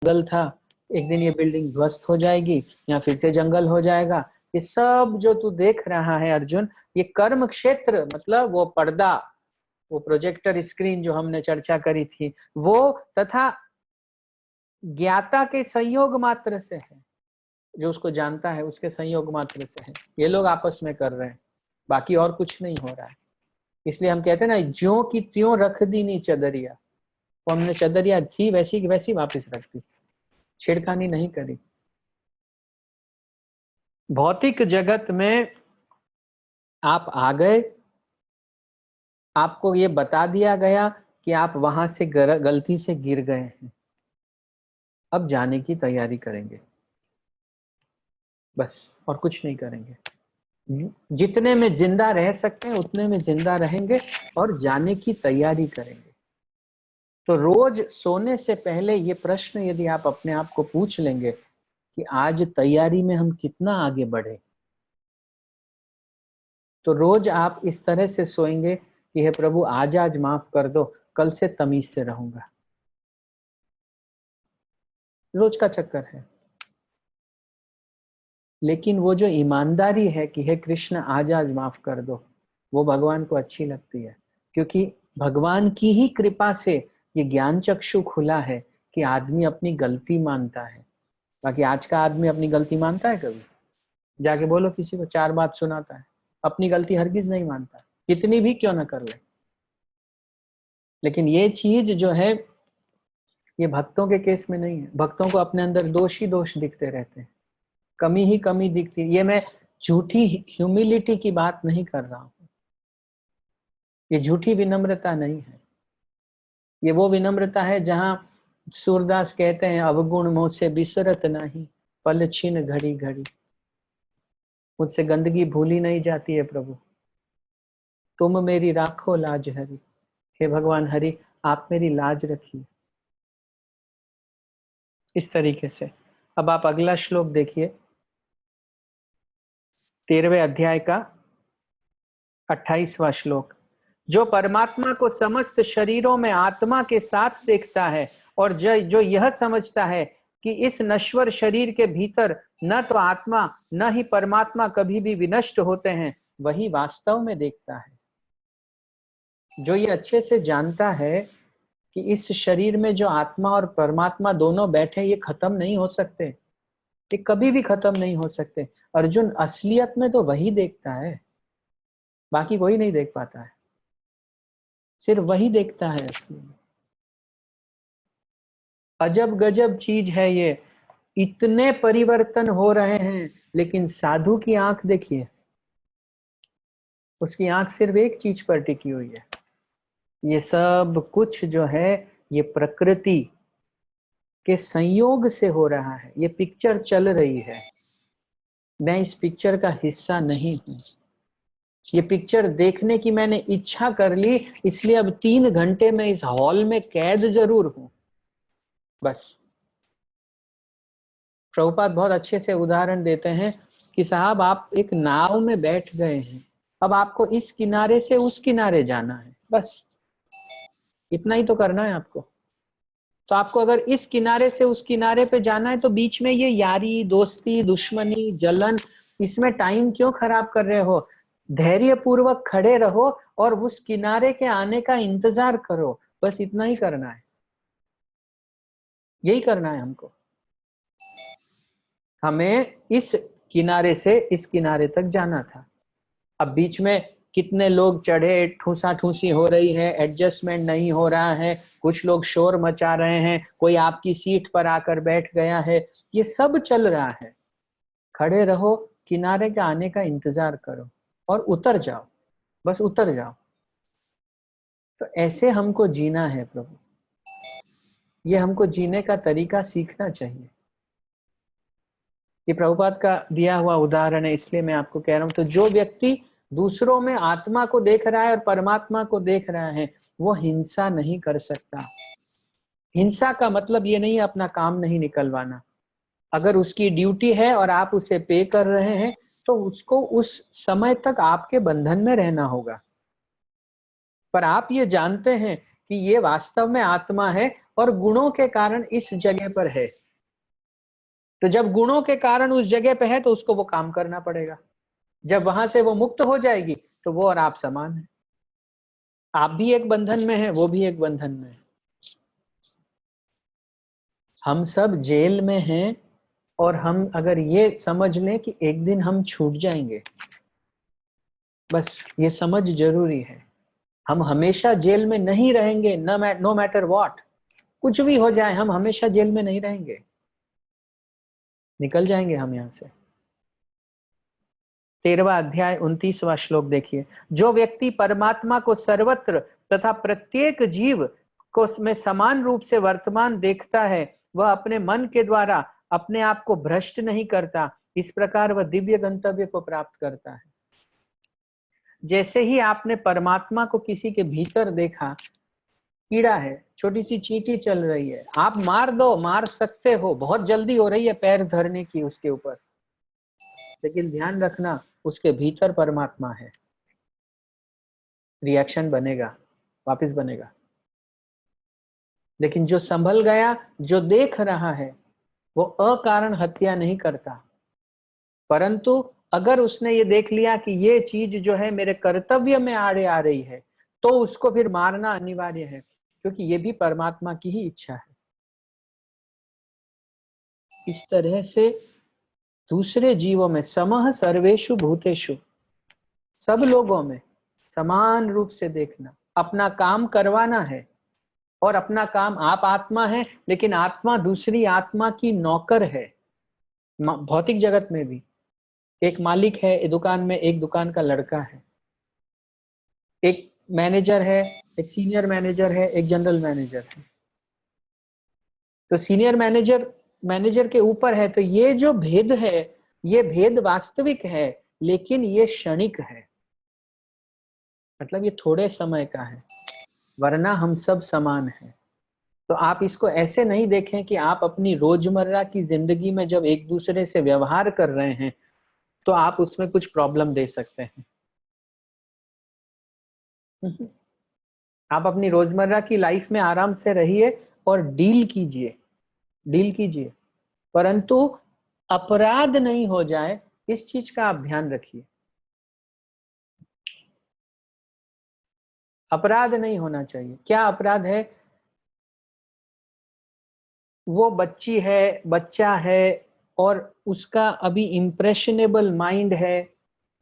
जंगल था, एक दिन ये बिल्डिंग ध्वस्त हो जाएगी या फिर से जंगल हो जाएगा। ये सब जो तू देख रहा है अर्जुन, ये कर्म क्षेत्र मतलब वो पर्दा, वो प्रोजेक्टर स्क्रीन जो हमने चर्चा करी थी, वो तथा ज्ञाता के संयोग मात्र से है, जो उसको जानता है उसके संयोग मात्र से है। ये लोग आपस में कर रहे हैं, बाकी और कुछ नहीं हो रहा है। इसलिए हम कहते हैं ना, ज्यों की त्यों रख दी नी चदरिया, तो हमने चदरिया थी वैसी की वैसी वापस रख दी, छेड़खानी नहीं करी। भौतिक जगत में आप आ गए, आपको ये बता दिया गया कि आप वहां से गलती से गिर गए हैं, अब जाने की तैयारी करेंगे, बस और कुछ नहीं करेंगे। जितने में जिंदा रह सकते हैं उतने में जिंदा रहेंगे और जाने की तैयारी करेंगे। तो रोज सोने से पहले ये प्रश्न यदि आप अपने आप को पूछ लेंगे कि आज तैयारी में हम कितना आगे बढ़े, तो रोज आप इस तरह से सोएंगे कि हे प्रभु आज माफ कर दो, कल से तमीज से रहूंगा। रोज का चक्कर है। लेकिन वो जो ईमानदारी है कि हे कृष्ण आज माफ कर दो, वो भगवान को अच्छी लगती है, क्योंकि भगवान की ही कृपा से ये ज्ञान चक्षु खुला है कि आदमी अपनी गलती मानता है। बाकी आज का आदमी अपनी गलती मानता है कभी? जाके बोलो किसी को, 4 बात सुनाता है, अपनी गलती हरगिज नहीं मानता, कितनी भी क्यों ना कर ले। लेकिन ये चीज जो है, ये भक्तों के केस में नहीं है। भक्तों को अपने अंदर दोष ही दोष दिखते रहते हैं, कमी ही कमी दिखती है। ये मैं झूठी ह्यूमिलिटी की बात नहीं कर रहा हूं, ये झूठी विनम्रता नहीं है। ये वो विनम्रता है जहां सूरदास कहते हैं, अवगुण मोह से बिसरत नहीं, पल छिन घड़ी घड़ी। मुझसे गंदगी भूली नहीं जाती है प्रभु, तुम मेरी राखो लाज हरि। हे भगवान हरि, आप मेरी लाज रखिए। इस तरीके से अब आप अगला श्लोक देखिए, 13वें अध्याय का 28वां श्लोक। जो परमात्मा को समस्त शरीरों में आत्मा के साथ देखता है और जो यह समझता है कि इस नश्वर शरीर के भीतर न तो आत्मा न ही परमात्मा कभी भी विनष्ट होते हैं, वही वास्तव में देखता है। जो ये अच्छे से जानता है कि इस शरीर में जो आत्मा और परमात्मा दोनों बैठे, ये खत्म नहीं हो सकते, ये कभी भी खत्म नहीं हो सकते। अर्जुन, असलियत में तो वही देखता है, बाकी कोई नहीं देख पाता है, सिर्फ वही देखता है असली में। अजब गजब चीज है ये, इतने परिवर्तन हो रहे हैं, लेकिन साधु की आंख देखिए, उसकी आंख सिर्फ एक चीज पर टिकी हुई है। ये सब कुछ जो है ये प्रकृति के संयोग से हो रहा है। ये पिक्चर चल रही है, मैं इस पिक्चर का हिस्सा नहीं हूं। ये पिक्चर देखने की मैंने इच्छा कर ली, इसलिए अब 3 घंटे में इस हॉल में कैद जरूर हूं, बस। प्रभुपाद बहुत अच्छे से उदाहरण देते हैं कि साहब आप एक नाव में बैठ गए हैं, अब आपको इस किनारे से उस किनारे जाना है, बस इतना ही तो करना है आपको। तो आपको अगर इस किनारे से उस किनारे पे जाना है, तो बीच में ये यारी दोस्ती दुश्मनी जलन, इसमें टाइम क्यों खराब कर रहे हो? धैर्य पूर्वक खड़े रहो और उस किनारे के आने का इंतजार करो, बस इतना ही करना है, यही करना है हमको। हमें इस किनारे से इस किनारे तक जाना था। अब बीच में कितने लोग चढ़े, ठूसा ठूसी हो रही है, एडजस्टमेंट नहीं हो रहा है, कुछ लोग शोर मचा रहे हैं, कोई आपकी सीट पर आकर बैठ गया है, ये सब चल रहा है। खड़े रहो, किनारे के आने का इंतजार करो और उतर जाओ, बस उतर जाओ। तो ऐसे हमको जीना है प्रभु, ये हमको जीने का तरीका सीखना चाहिए। ये प्रभुपाद का दिया हुआ उदाहरण है, इसलिए मैं आपको कह रहा हूं। तो जो व्यक्ति दूसरों में आत्मा को देख रहा है और परमात्मा को देख रहा है, वो हिंसा नहीं कर सकता। हिंसा का मतलब ये नहीं है अपना काम नहीं निकलवाना। अगर उसकी ड्यूटी है और आप उसे पे कर रहे हैं, तो उसको उस समय तक आपके बंधन में रहना होगा। पर आप ये जानते हैं कि ये वास्तव में आत्मा है, और गुणों के कारण इस जगह पर है। तो जब गुणों के कारण उस जगह पे है तो उसको वो काम करना पड़ेगा। जब वहां से वो मुक्त हो जाएगी तो वो और आप समान है। आप भी एक बंधन में है, वो भी एक बंधन में है। हम सब जेल में हैं और हम अगर ये समझ लें कि एक दिन हम छूट जाएंगे, बस ये समझ जरूरी है। हम हमेशा जेल में नहीं रहेंगे, नो मैटर व्हाट, कुछ भी हो जाए हम हमेशा जेल में नहीं रहेंगे, निकल जाएंगे हम यहाँ से। 13वां अध्याय 29वां श्लोक देखिए। जो व्यक्ति परमात्मा को सर्वत्र तथा प्रत्येक जीव को में समान रूप से वर्तमान देखता है, वह अपने मन के द्वारा अपने आप को भ्रष्ट नहीं करता। इस प्रकार वह दिव्य गंतव्य को प्राप्त करता है। जैसे ही आपने परमात्मा को किसी के भीतर देखा, कीड़ा है, छोटी सी चींटी चल रही है, आप मार दो, मार सकते हो, बहुत जल्दी हो रही है पैर धरने की उसके ऊपर, लेकिन ध्यान रखना उसके भीतर परमात्मा है। रिएक्शन बनेगा, वापस बनेगा। लेकिन जो संभल गया, जो देख रहा है, वो अकारण हत्या नहीं करता। परंतु अगर उसने ये देख लिया कि ये चीज जो है मेरे कर्तव्य में आड़े आ रही है, तो उसको फिर मारना अनिवार्य है, क्योंकि ये भी परमात्मा की ही इच्छा है। इस तरह से दूसरे जीवों में समः सर्वेषु भूतेषु, सब लोगों में समान रूप से देखना, अपना काम करवाना है। और अपना काम, आप आत्मा है लेकिन आत्मा दूसरी आत्मा की नौकर है। भौतिक जगत में भी एक मालिक है दुकान में, एक दुकान का लड़का है, एक मैनेजर है, एक सीनियर मैनेजर है, एक जनरल मैनेजर है। तो सीनियर मैनेजर मैनेजर के ऊपर है, तो ये जो भेद है, ये भेद वास्तविक है, लेकिन ये क्षणिक है, मतलब ये थोड़े समय का है, वरना हम सब समान हैं। तो आप इसको ऐसे नहीं देखें कि आप अपनी रोजमर्रा की जिंदगी में जब एक दूसरे से व्यवहार कर रहे हैं तो आप उसमें कुछ प्रॉब्लम दे सकते हैं। आप अपनी रोजमर्रा की लाइफ में आराम से रहिए और डील कीजिए, डील कीजिए, परंतु अपराध नहीं हो जाए, इस चीज का आप ध्यान रखिए। अपराध नहीं होना चाहिए। क्या अपराध है? वो बच्ची है, बच्चा है, और उसका अभी इम्प्रेशनेबल माइंड है,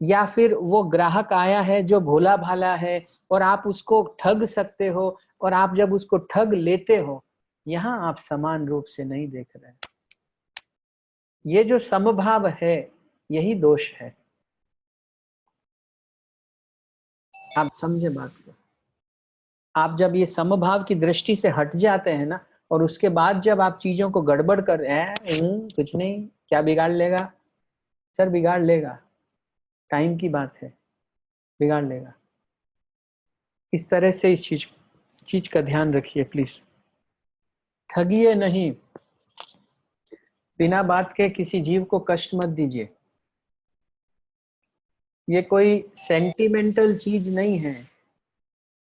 या फिर वो ग्राहक आया है जो भोला भाला है और आप उसको ठग सकते हो, और आप जब उसको ठग लेते हो, यहां आप समान रूप से नहीं देख रहे। ये जो समभाव है, यही दोष है। आप समझे बात को? आप जब ये समभाव की दृष्टि से हट जाते हैं ना, और उसके बाद जब आप चीजों को गड़बड़ कर कुछ नहीं, क्या बिगाड़ लेगा सर, बिगाड़ लेगा, टाइम की बात है, बिगाड़ लेगा। इस तरह से इस चीज का ध्यान रखिए प्लीज। ठगिए नहीं, बिना बात के किसी जीव को कष्ट मत दीजिए। ये कोई सेंटिमेंटल चीज नहीं है,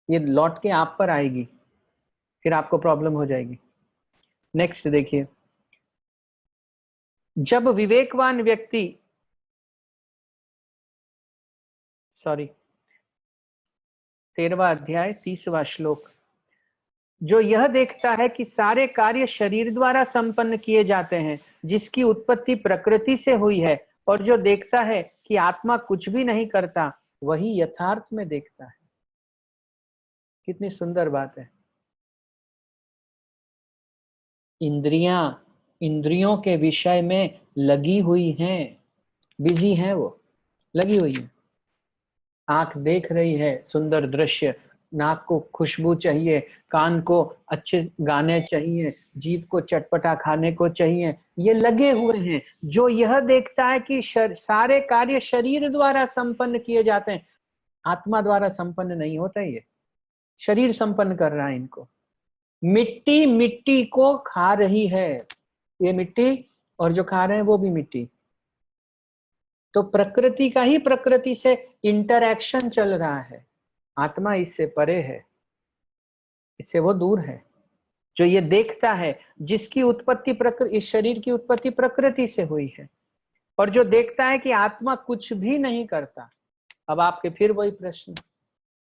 ये लौट के आप पर आएगी, फिर आपको प्रॉब्लम हो जाएगी। नेक्स्ट देखिए। जब विवेकवान व्यक्ति, सॉरी, 13वां अध्याय 30वां श्लोक। जो यह देखता है कि सारे कार्य शरीर द्वारा संपन्न किए जाते हैं, जिसकी उत्पत्ति प्रकृति से हुई है, और जो देखता है कि आत्मा कुछ भी नहीं करता, वही यथार्थ में देखता है। कितनी सुंदर बात है। इंद्रियां इंद्रियों के विषय में लगी हुई हैं, बिजी हैं, वो लगी हुई है। आंख देख रही है सुंदर दृश्य, नाक को खुशबू चाहिए, कान को अच्छे गाने चाहिए, जीभ को चटपटा खाने को चाहिए, ये लगे हुए हैं। जो यह देखता है कि सारे कार्य शरीर द्वारा संपन्न किए जाते हैं, आत्मा द्वारा संपन्न नहीं होता, ये शरीर संपन्न कर रहा है इनको। मिट्टी मिट्टी को खा रही है, ये मिट्टी, और जो खा रहे हैं वो भी मिट्टी। तो प्रकृति का ही प्रकृति से इंटरैक्शन चल रहा है। आत्मा इससे परे है, इससे वो दूर है। जो ये देखता है, जिसकी उत्पत्ति इस शरीर की उत्पत्ति प्रकृति से हुई है, और जो देखता है कि आत्मा कुछ भी नहीं करता। अब आपके फिर वही प्रश्न,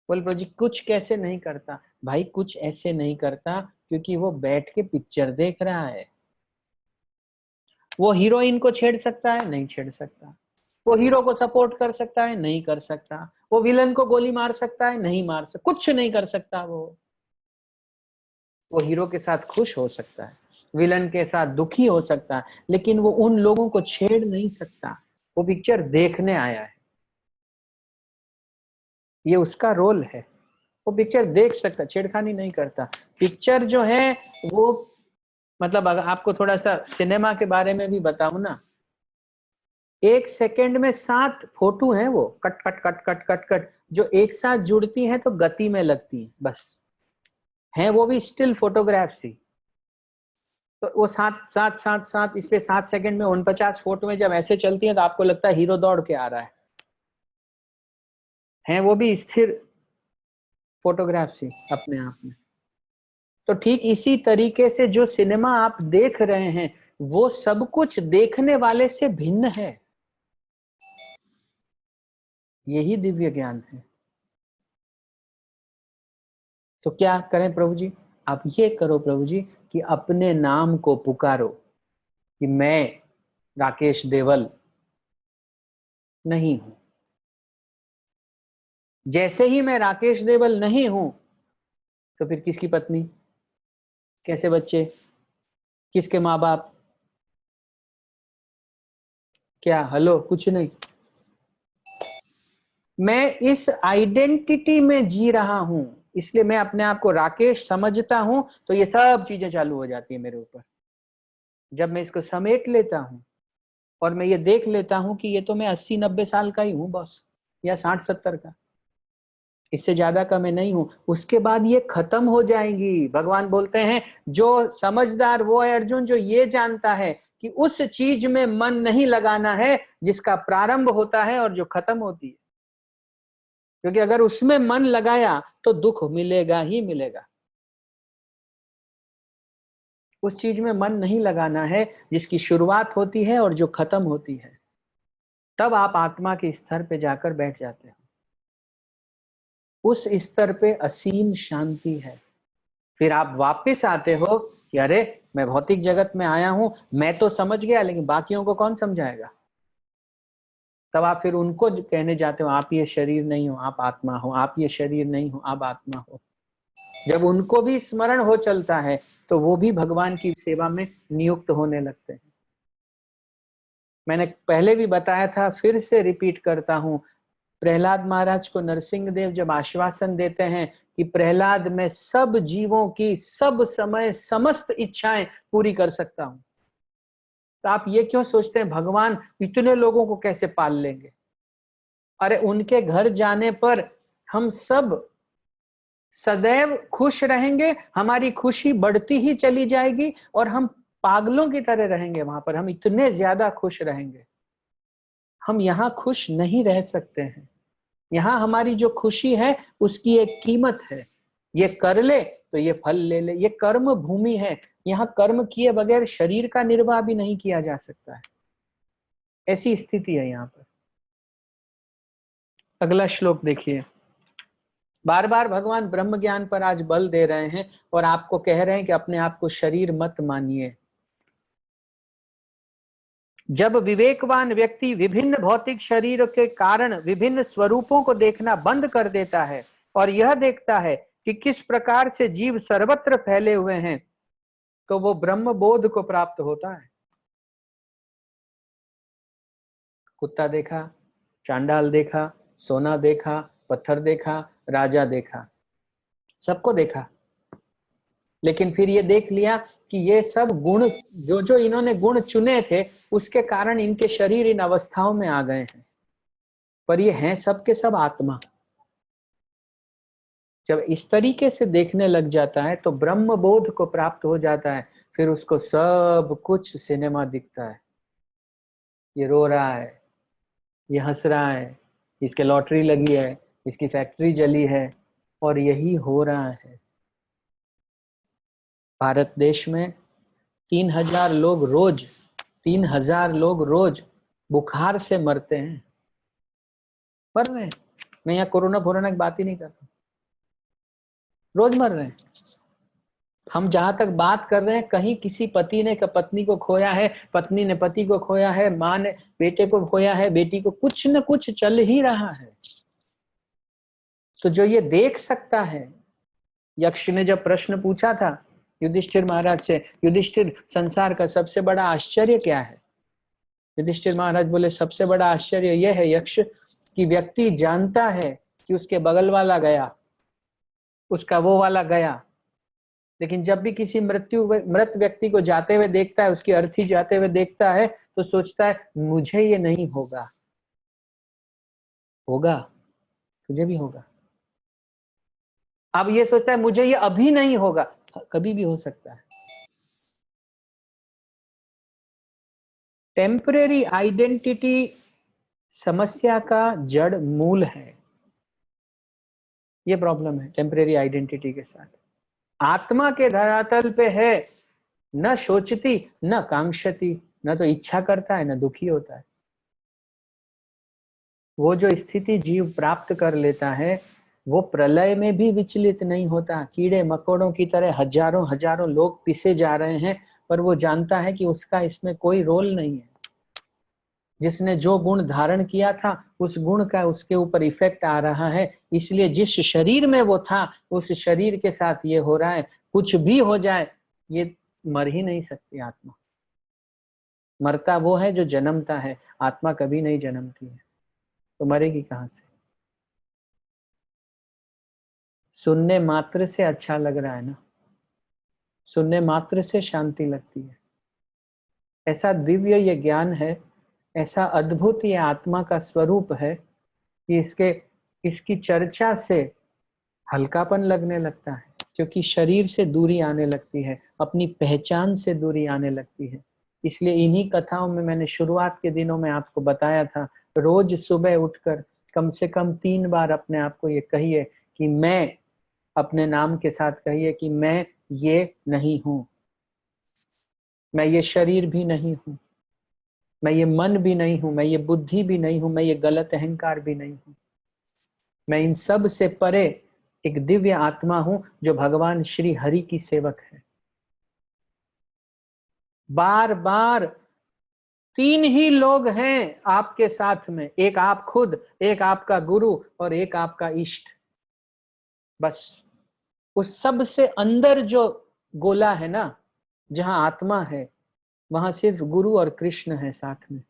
बोल प्रभु जी कुछ कैसे नहीं करता? भाई कुछ ऐसे नहीं करता क्योंकि वो बैठ के पिक्चर देख रहा है। वो हीरोइन को छेड़ सकता है? नहीं छेड़ सकता। वो हीरो को सपोर्ट कर सकता है? नहीं कर सकता। वो विलन को गोली मार सकता है? नहीं मार सकता। कुछ नहीं कर सकता। वो हीरो के साथ खुश हो सकता है, विलन के साथ दुखी हो सकता है, लेकिन वो उन लोगों को छेड़ नहीं सकता। वो पिक्चर देखने आया है, ये उसका रोल है। वो पिक्चर देख सकता, छेड़खानी नहीं करता। पिक्चर जो है वो, मतलब अगर आपको थोड़ा सा सिनेमा के बारे में भी बताऊं ना, 1 सेकेंड में 7 फोटो है, वो cut cut cut cut cut cut जो एक साथ जुड़ती हैं तो गति में लगती है, बस है वो भी स्टिल फोटोग्राफ्स ही। तो वो 7 इसलिए 7 सेकंड में 49 फोटो में जब ऐसे चलती है तो आपको लगता है हीरो दौड़ के आ रहा है वो भी स्थिर फोटोग्राफ्स ही अपने आप में। तो ठीक इसी तरीके से जो सिनेमा आप देख रहे हैं वो सब कुछ देखने वाले से भिन्न है। यही दिव्य ज्ञान है। तो क्या करें प्रभु जी? आप ये करो प्रभु जी कि अपने नाम को पुकारो कि मैं राकेश देवल नहीं हूं। जैसे ही मैं राकेश देवल नहीं हूं तो फिर किसकी पत्नी, कैसे बच्चे, किसके माँ बाप, क्या हेलो कुछ नहीं। मैं इस आइडेंटिटी में जी रहा हूं, इसलिए मैं अपने आप को राकेश समझता हूं। तो ये सब चीजें चालू हो जाती है मेरे ऊपर। जब मैं इसको समेट लेता हूं और मैं ये देख लेता हूं कि ये तो मैं 80-90 साल का ही हूं बस, या 60-70 का, इससे ज्यादा का मैं नहीं हूं। उसके बाद ये खत्म हो जाएंगी। भगवान बोलते हैं जो समझदार वो है अर्जुन, जो ये जानता है कि उस चीज में मन नहीं लगाना है जिसका प्रारंभ होता है और जो खत्म होती है। क्योंकि अगर उसमें मन लगाया तो दुख मिलेगा ही मिलेगा। उस चीज में मन नहीं लगाना है जिसकी शुरुआत होती है और जो खत्म होती है। तब आप आत्मा के स्तर पे जाकर बैठ जाते हो। उस स्तर पे असीम शांति है। फिर आप वापस आते हो कि अरे मैं भौतिक जगत में आया हूं, मैं तो समझ गया लेकिन बाकियों को कौन समझाएगा। तब आप फिर उनको कहने जाते हो आप ये शरीर नहीं हो आप आत्मा हो, आप ये शरीर नहीं हो आप आत्मा हो। जब उनको भी स्मरण हो चलता है तो वो भी भगवान की सेवा में नियुक्त होने लगते हैं। मैंने पहले भी बताया था, फिर से रिपीट करता हूं। प्रहलाद महाराज को नरसिंह देव जब आश्वासन देते हैं कि प्रहलाद मैं सब जीवों की सब समय समस्त इच्छाएं पूरी कर सकता हूं, तो आप ये क्यों सोचते हैं भगवान इतने लोगों को कैसे पाल लेंगे? अरे उनके घर जाने पर हम सब सदैव खुश रहेंगे, हमारी खुशी बढ़ती ही चली जाएगी और हम पागलों की तरह रहेंगे वहां पर। हम इतने ज्यादा खुश रहेंगे। हम यहाँ खुश नहीं रह सकते हैं। यहाँ हमारी जो खुशी है उसकी एक कीमत है। ये कर ले तो ये फल ले ले, ये कर्म भूमि है। यहाँ कर्म किए बगैर शरीर का निर्वाह भी नहीं किया जा सकता है। ऐसी स्थिति है यहाँ पर। अगला श्लोक देखिए। बार बार भगवान ब्रह्म ज्ञान पर आज बल दे रहे हैं और आपको कह रहे हैं कि अपने आप को शरीर मत मानिए। जब विवेकवान व्यक्ति विभिन्न भौतिक शरीरों के कारण विभिन्न स्वरूपों को देखना बंद कर देता है और यह देखता है कि किस प्रकार से जीव सर्वत्र फैले हुए हैं, तो वो ब्रह्म बोध को प्राप्त होता है। कुत्ता देखा, चांडाल देखा, सोना देखा, पत्थर देखा, राजा देखा, सबको देखा, लेकिन फिर ये देख लिया कि ये सब गुण जो जो इन्होंने गुण चुने थे उसके कारण इनके शरीर इन अवस्थाओं में आ गए हैं, पर ये हैं सब के सब आत्मा। जब इस तरीके से देखने लग जाता है तो ब्रह्म बोध को प्राप्त हो जाता है। फिर उसको सब कुछ सिनेमा दिखता है। ये रो रहा है, ये हंस रहा है, इसके लॉटरी लगी है, इसकी फैक्ट्री जली है, और यही हो रहा है। भारत देश में 3,000 लोग रोज 3,000 लोग रोज बुखार से मरते हैं, मर रहे हैं। मैं यहाँ कोरोना की बात ही नहीं करता, रोज मर रहे हैं। हम जहां तक बात कर रहे हैं, कहीं किसी पति ने पत्नी को खोया है, पत्नी ने पति को खोया है, माँ ने बेटे को खोया है, बेटी को, कुछ न कुछ चल ही रहा है। तो जो ये देख सकता है, यक्ष ने जब प्रश्न पूछा था युधिष्ठिर महाराज से, युधिष्ठिर संसार का सबसे बड़ा आश्चर्य क्या है? युधिष्ठिर महाराज बोले सबसे बड़ा आश्चर्य यह है यक्ष कि व्यक्ति जानता है कि उसके बगल वाला गया, उसका वो वाला गया, लेकिन जब भी किसी मृत व्यक्ति को जाते हुए देखता है, उसकी अर्थी जाते हुए देखता है, तो सोचता है मुझे ये नहीं होगा, होगा तुझे भी होगा। अब ये सोचता है मुझे ये अभी नहीं होगा, कभी भी हो सकता है। टेम्परेरी आइडेंटिटी समस्या का जड़ मूल है। ये प्रॉब्लम है टेम्परेरी आइडेंटिटी के साथ। आत्मा के धरातल पे है, न सोचती न कांक्षती, न तो इच्छा करता है न दुखी होता है। वो जो स्थिति जीव प्राप्त कर लेता है, वो प्रलय में भी विचलित नहीं होता। कीड़े मकोड़ों की तरह हजारों हजारों लोग पिसे जा रहे हैं, पर वो जानता है कि उसका इसमें कोई रोल नहीं है। जिसने जो गुण धारण किया था, उस गुण का उसके ऊपर इफेक्ट आ रहा है, इसलिए जिस शरीर में वो था, उस शरीर के साथ ये हो रहा है। कुछ भी हो जाए, ये मर ही नहीं सकती आत्मा। मरता वो है जो जन्मता है, आत्मा कभी नहीं जन्मती है, तो मरेगी कहां से? सुनने मात्र से अच्छा लग रहा है ना, सुनने मात्र से शांति लगती है। ऐसा दिव्य ये ज्ञान है, ऐसा अद्भुत ये आत्मा का स्वरूप है कि इसकी चर्चा से हल्कापन लगने लगता है, क्योंकि शरीर से दूरी आने लगती है, अपनी पहचान से दूरी आने लगती है। इसलिए इन्हीं कथाओं में मैंने शुरुआत के दिनों में आपको बताया था, रोज सुबह उठकर कम से कम 3 बार अपने आप को ये कहिए कि मैं, अपने नाम के साथ कहिए कि मैं ये नहीं हूं, मैं ये शरीर भी नहीं हूं, मैं ये मन भी नहीं हूं, मैं ये बुद्धि भी नहीं हूं, मैं ये गलत अहंकार भी नहीं हूं। मैं इन सब से परे एक दिव्य आत्मा हूं जो भगवान श्री हरि की सेवक है। बार बार 3 ही लोग हैं आपके साथ में, एक आप खुद, एक आपका गुरु और एक आपका इष्ट। बस उस सब से अंदर जो गोला है ना, जहां आत्मा है, वहां सिर्फ गुरु और कृष्ण है साथ में,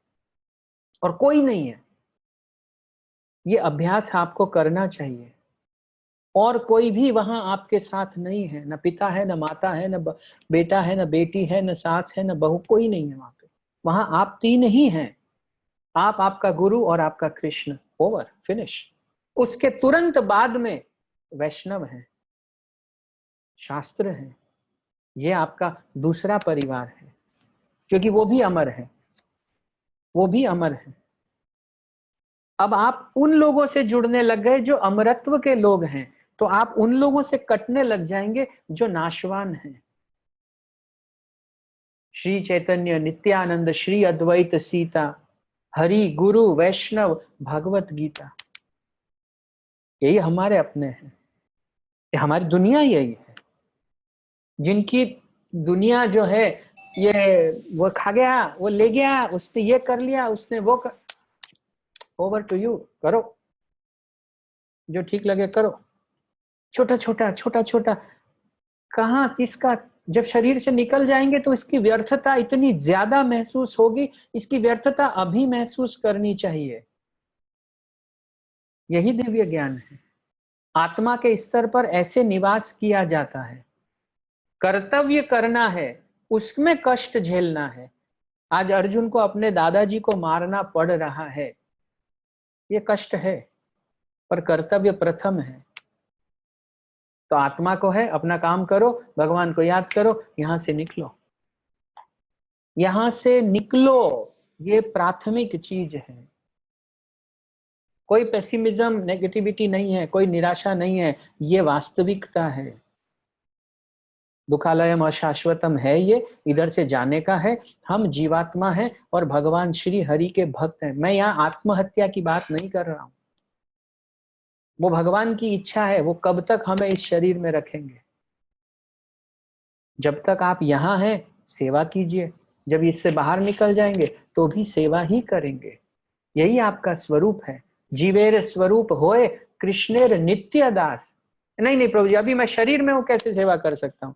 और कोई नहीं है। ये अभ्यास आपको करना चाहिए। और कोई भी वहां आपके साथ नहीं है, न पिता है, न माता है, न बेटा है, न बेटी है, न सास है, न बहू, कोई नहीं है वहां पे। वहां आप 3 ही हैं, आप, आपका गुरु और आपका कृष्ण। Over, finish. उसके तुरंत बाद में वैष्णव है, शास्त्र है, ये आपका दूसरा परिवार है, क्योंकि वो भी अमर है, वो भी अमर है। अब आप उन लोगों से जुड़ने लग गए जो अमरत्व के लोग हैं, तो आप उन लोगों से कटने लग जाएंगे जो नाशवान हैं। श्री चैतन्य, नित्यानंद, श्री अद्वैत, सीता, हरि, गुरु, वैष्णव, भगवत गीता, यही हमारे अपने हैं, ये हमारी दुनिया यही है। जिनकी दुनिया जो है, ये वो खा गया, वो ले गया, उसने ये कर लिया, उसने वो कर, ओवर टू यू, करो जो ठीक लगे करो। छोटा छोटा छोटा छोटा, कहाँ किसका, जब शरीर से निकल जाएंगे तो इसकी व्यर्थता इतनी ज्यादा महसूस होगी, इसकी व्यर्थता अभी महसूस करनी चाहिए। यही दिव्य ज्ञान है। आत्मा के स्तर पर ऐसे निवास किया जाता है। कर्तव्य करना है, उसमें कष्ट झेलना है। आज अर्जुन को अपने दादाजी को मारना पड़ रहा है, ये कष्ट है, पर कर्तव्य प्रथम है। तो आत्मा को है अपना काम करो, भगवान को याद करो, यहां से निकलो, यहां से निकलो। ये प्राथमिक चीज है। कोई पेसिमिज्म, नेगेटिविटी नहीं है, कोई निराशा नहीं है, ये वास्तविकता है। दुखालयम अशाश्वतम है, ये इधर से जाने का है। हम जीवात्मा हैं और भगवान श्री हरि के भक्त हैं। मैं यहाँ आत्महत्या की बात नहीं कर रहा हूं, वो भगवान की इच्छा है, वो कब तक हमें इस शरीर में रखेंगे। जब तक आप यहाँ हैं सेवा कीजिए, जब इससे बाहर निकल जाएंगे तो भी सेवा ही करेंगे। यही आपका स्वरूप है। जीवेर स्वरूप होए कृष्णेर नित्य दास। नहीं नहीं प्रभु जी, अभी मैं शरीर में हूं, कैसे सेवा कर सकता हूँ?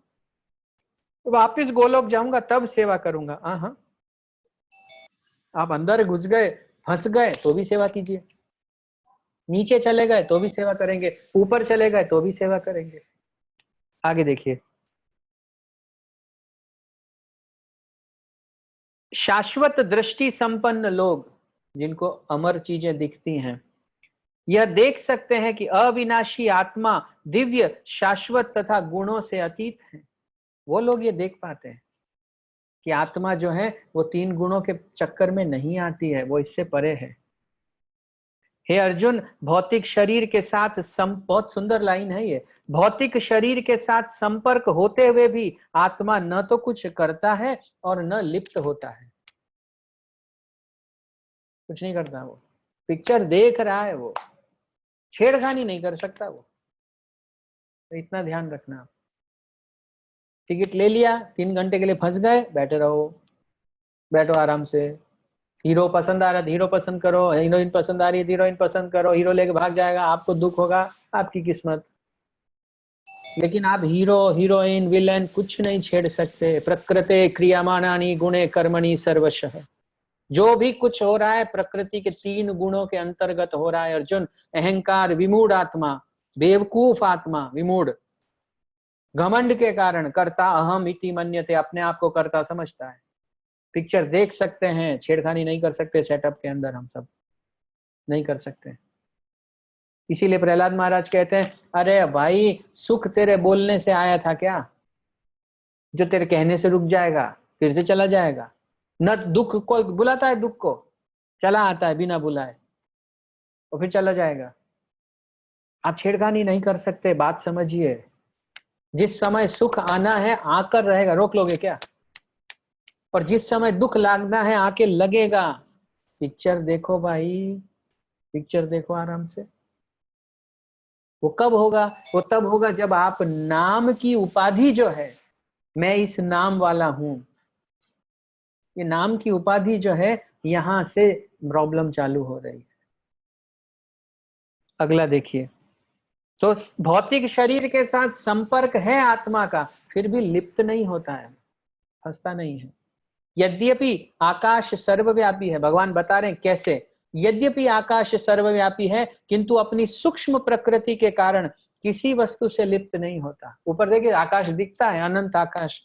तो वापिस गोलोक जाऊंगा तब सेवा करूंगा। हाँ, आप अंदर घुस गए, फंस गए तो भी सेवा कीजिए, नीचे चले गए तो भी सेवा करेंगे, ऊपर चले गए तो भी सेवा करेंगे। आगे देखिए, शाश्वत दृष्टि संपन्न लोग, जिनको अमर चीजें दिखती हैं, यह देख सकते हैं कि अविनाशी आत्मा दिव्य, शाश्वत तथा गुणों से अतीत है। वो लोग ये देख पाते हैं कि आत्मा जो है वो तीन गुणों के चक्कर में नहीं आती है, वो इससे परे है। हे अर्जुन, भौतिक शरीर के साथ बहुत सुंदर लाइन है ये, भौतिक शरीर के साथ संपर्क होते हुए भी आत्मा न तो कुछ करता है और न लिप्त होता है। कुछ नहीं करता, वो पिक्चर देख रहा है, वो छेड़खानी नहीं कर सकता वो। तो इतना ध्यान रखना। टिकट ले लिया, 3 घंटे के लिए फंस गए, बैठे रहो, बैठो आराम से। हीरो पसंद आ रहा है हीरो पसंद करो, हीरोइन पसंद आ रही है हीरोइन पसंद करो, हीरो लेके भाग जाएगा, आपको दुख होगा, आपकी किस्मत। लेकिन आप हीरो हीरोइन विलेन कुछ नहीं छेड़ सकते। प्रकृते क्रियामाणानि गुणे कर्मणि सर्वशः। जो भी कुछ हो रहा है प्रकृति के 3 गुणों के अंतर्गत हो रहा है अर्जुन। अहंकार विमूढ़ आत्मा, बेवकूफ आत्मा विमूढ़, घमंड के कारण कर्ता अहम इति मन्यते, अपने आप को कर्ता समझता है। पिक्चर देख सकते हैं, छेड़खानी नहीं कर सकते सेटअप के अंदर, हम सब नहीं कर सकते। इसीलिए प्रहलाद महाराज कहते हैं, अरे भाई सुख तेरे बोलने से आया था क्या, जो तेरे कहने से रुक जाएगा फिर से चला जाएगा। न दुख कोई बुलाता है, दुख को चला आता है बिना बुलाए और फिर चला जाएगा। आप छेड़खानी नहीं कर सकते, बात समझिए। जिस समय सुख आना है आकर रहेगा, रोक लोगे क्या? और जिस समय दुख लागना है आके लगेगा। पिक्चर देखो भाई, पिक्चर देखो आराम से। वो कब होगा? वो तब होगा जब आप नाम की उपाधि जो है, मैं इस नाम वाला हूं, ये नाम की उपाधि जो है, यहां से प्रॉब्लम चालू हो रही है। अगला देखिए, तो भौतिक शरीर के साथ संपर्क है आत्मा का, फिर भी लिप्त नहीं होता है, फंसता नहीं है। यद्यपि आकाश सर्वव्यापी है, भगवान बता रहे हैं कैसे। यद्यपि आकाश सर्वव्यापी है किंतु अपनी सूक्ष्म प्रकृति के कारण किसी वस्तु से लिप्त नहीं होता। ऊपर देखिए आकाश दिखता है, अनंत आकाश,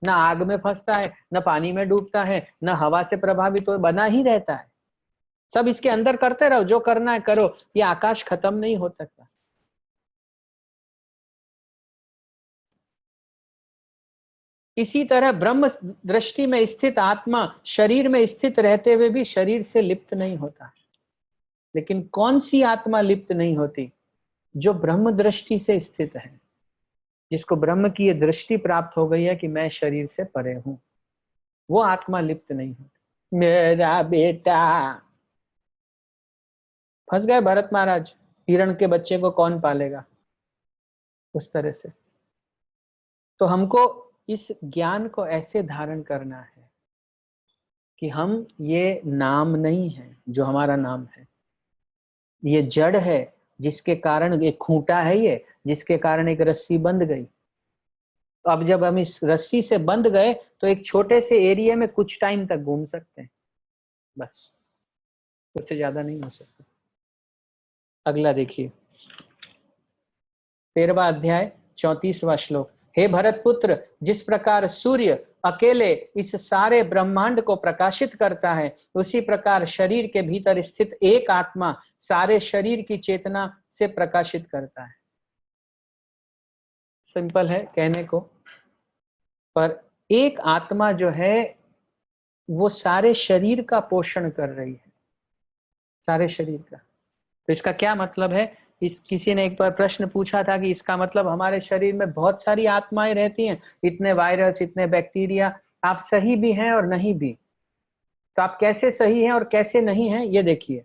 ना आग में फंसता है, न पानी में डूबता है, न हवा से प्रभावित हो, बना ही रहता है। सब इसके अंदर करते रहो, जो करना है करो, ये आकाश खत्म नहीं हो सकता। इसी तरह ब्रह्म दृष्टि में स्थित आत्मा शरीर में स्थित रहते हुए भी शरीर से लिप्त नहीं होता। लेकिन कौन सी आत्मा लिप्त नहीं होती? जो ब्रह्म दृष्टि से स्थित है, जिसको ब्रह्म की ये दृष्टि प्राप्त हो गई है कि मैं शरीर से परे हूं, वो आत्मा लिप्त नहीं होती। मेरा बेटा, फंस गए भरत महाराज, हिरण के बच्चे को कौन पालेगा, उस तरह से। तो हमको इस ज्ञान को ऐसे धारण करना है कि हम, ये नाम नहीं है जो हमारा नाम है, ये जड़ है जिसके कारण एक खूंटा है, ये जिसके कारण एक रस्सी बंध गई। तो अब जब हम इस रस्सी से बंध गए तो एक छोटे से एरिया में कुछ टाइम तक घूम सकते हैं, बस, उससे ज्यादा नहीं हो सकता। अगला देखिए, 13वां अध्याय 34वां श्लोक। हे भरत पुत्र, जिस प्रकार सूर्य अकेले इस सारे ब्रह्मांड को प्रकाशित करता है, उसी प्रकार शरीर के भीतर स्थित एक आत्मा सारे शरीर की चेतना से प्रकाशित करता है। सिंपल है कहने को, पर एक आत्मा जो है वो सारे शरीर का पोषण कर रही है, सारे शरीर का। तो इसका क्या मतलब है किसी ने एक बार प्रश्न पूछा था कि इसका मतलब हमारे शरीर में बहुत सारी आत्माएं रहती हैं, इतने वायरस, इतने बैक्टीरिया, आप सही भी हैं और नहीं भी। तो आप कैसे सही हैं और कैसे नहीं हैं, ये देखिए।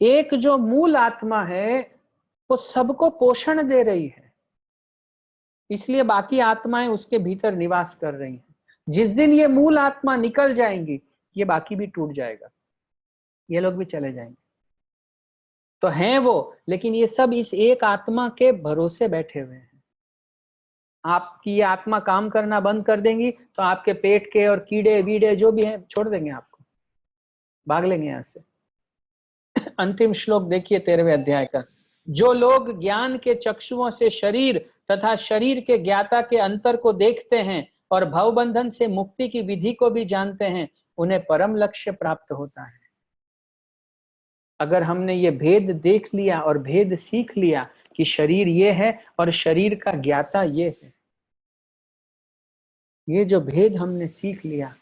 एक जो मूल आत्मा है वो सबको पोषण दे रही है, इसलिए बाकी आत्माएं उसके भीतर निवास कर रही हैं। जिस दिन ये मूल आत्मा निकल जाएंगी, ये बाकी भी टूट जाएगा, ये लोग भी चले जाएंगे। तो हैं वो, लेकिन ये सब इस एक आत्मा के भरोसे बैठे हुए हैं। आपकी ये आत्मा काम करना बंद कर देंगी तो आपके पेट के और कीड़े वीड़े जो भी हैं छोड़ देंगे, आपको भाग लेंगे यहां से। अंतिम श्लोक देखिए 13वें अध्याय का। जो लोग ज्ञान के चक्षुओं से शरीर तथा शरीर के ज्ञाता के अंतर को देखते हैं और भवबंधन से मुक्ति की विधि को भी जानते हैं, उन्हें परम लक्ष्य प्राप्त होता है। अगर हमने ये भेद देख लिया और भेद सीख लिया कि शरीर ये है और शरीर का ज्ञाता ये है, ये जो भेद हमने सीख लिया,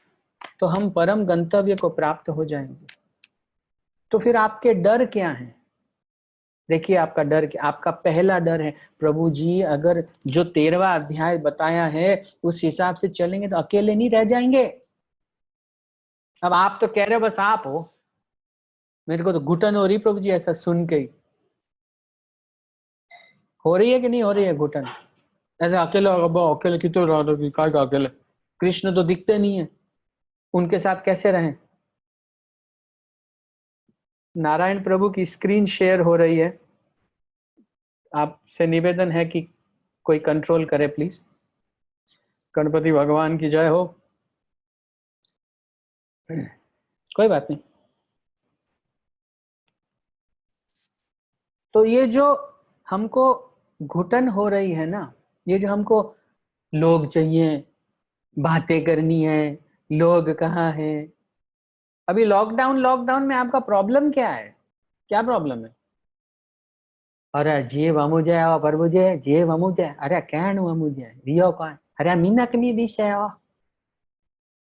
तो हम परम गंतव्य को प्राप्त हो जाएंगे। तो फिर आपके डर क्या हैं? देखिए आपका डर क्या? आपका पहला डर है, प्रभु जी अगर जो 13वां अध्याय बताया है उस हिसाब से चलेंगे तो अकेले नहीं रह जाएंगे। अब आप तो कह रहे हो बस आप हो, मेरे को तो घुटन हो रही प्रभु जी ऐसा सुन के ही। हो रही है कि नहीं हो रही है घुटन? ऐसे अकेले अकेले कितने रहोगे, काय का अकेले? कृष्ण तो दिखते नहीं है, उनके साथ कैसे रहें? नारायण प्रभु की स्क्रीन शेयर हो रही है, आपसे निवेदन है कि कोई कंट्रोल करे प्लीज। गणपति भगवान की जय हो। कोई बात नहीं। तो ये जो हमको घुटन हो रही है ना, ये जो हमको लोग चाहिए, बातें करनी है, लोग कहाँ है, अभी लॉकडाउन में आपका प्रॉब्लम क्या है? क्या प्रॉब्लम है? अरे जे वमुजे प्रभुजे जे वमुजे, अरे कैन वमुजे रियो कौन, अरे मीनक नहीं दिशे।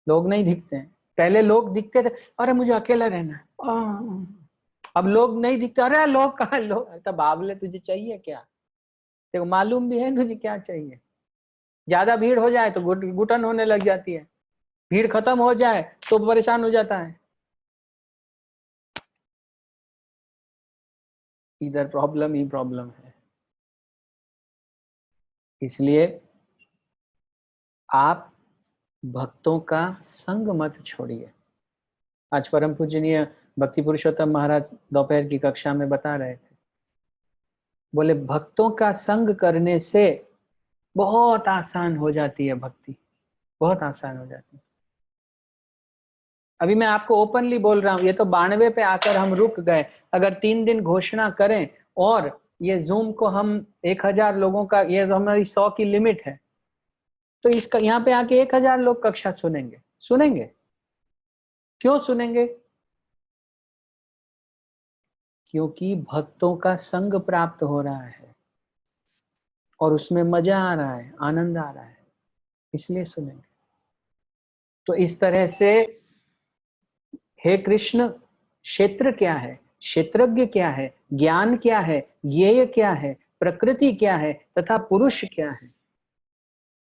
लोग नहीं दिखते हैं, पहले लोग दिखते थे, अरे मुझे अकेला रहना है। अब लोग नहीं दिखते, अरे लोग कहाँ, लोग तो बाबले तुझे चाहिए क्या? देखो मालूम भी है तुझे क्या चाहिए। ज्यादा भीड़ हो जाए तो घुटन होने लग जाती है, भीड़ खत्म हो जाए तो परेशान हो जाता है। इधर प्रॉब्लम ही प्रॉब्लम है। इसलिए आप भक्तों का संग मत छोड़िए। आज परम पूजनीय भक्ति पुरुषोत्तम महाराज दोपहर की कक्षा में बता रहे थे, बोले भक्तों का संग करने से बहुत आसान हो जाती है भक्ति, बहुत आसान हो जाती है। अभी मैं आपको ओपनली बोल रहा हूं, ये तो 92 पे आकर हम रुक गए। अगर 3 दिन घोषणा करें और ये जूम को हम 1000 लोगों का, ये हमारी 100 की लिमिट है, तो इसका यहाँ पे आके 1000 लोग कक्षा सुनेंगे। सुनेंगे क्यों सुनेंगे? क्योंकि भक्तों का संग प्राप्त हो रहा है और उसमें मजा आ रहा है, आनंद आ रहा है, इसलिए सुनेंगे। तो इस तरह से हे कृष्ण, क्षेत्र क्या है, क्षेत्रज्ञ क्या है, ज्ञान क्या है, ज्ञेय क्या है, प्रकृति क्या है तथा पुरुष क्या है,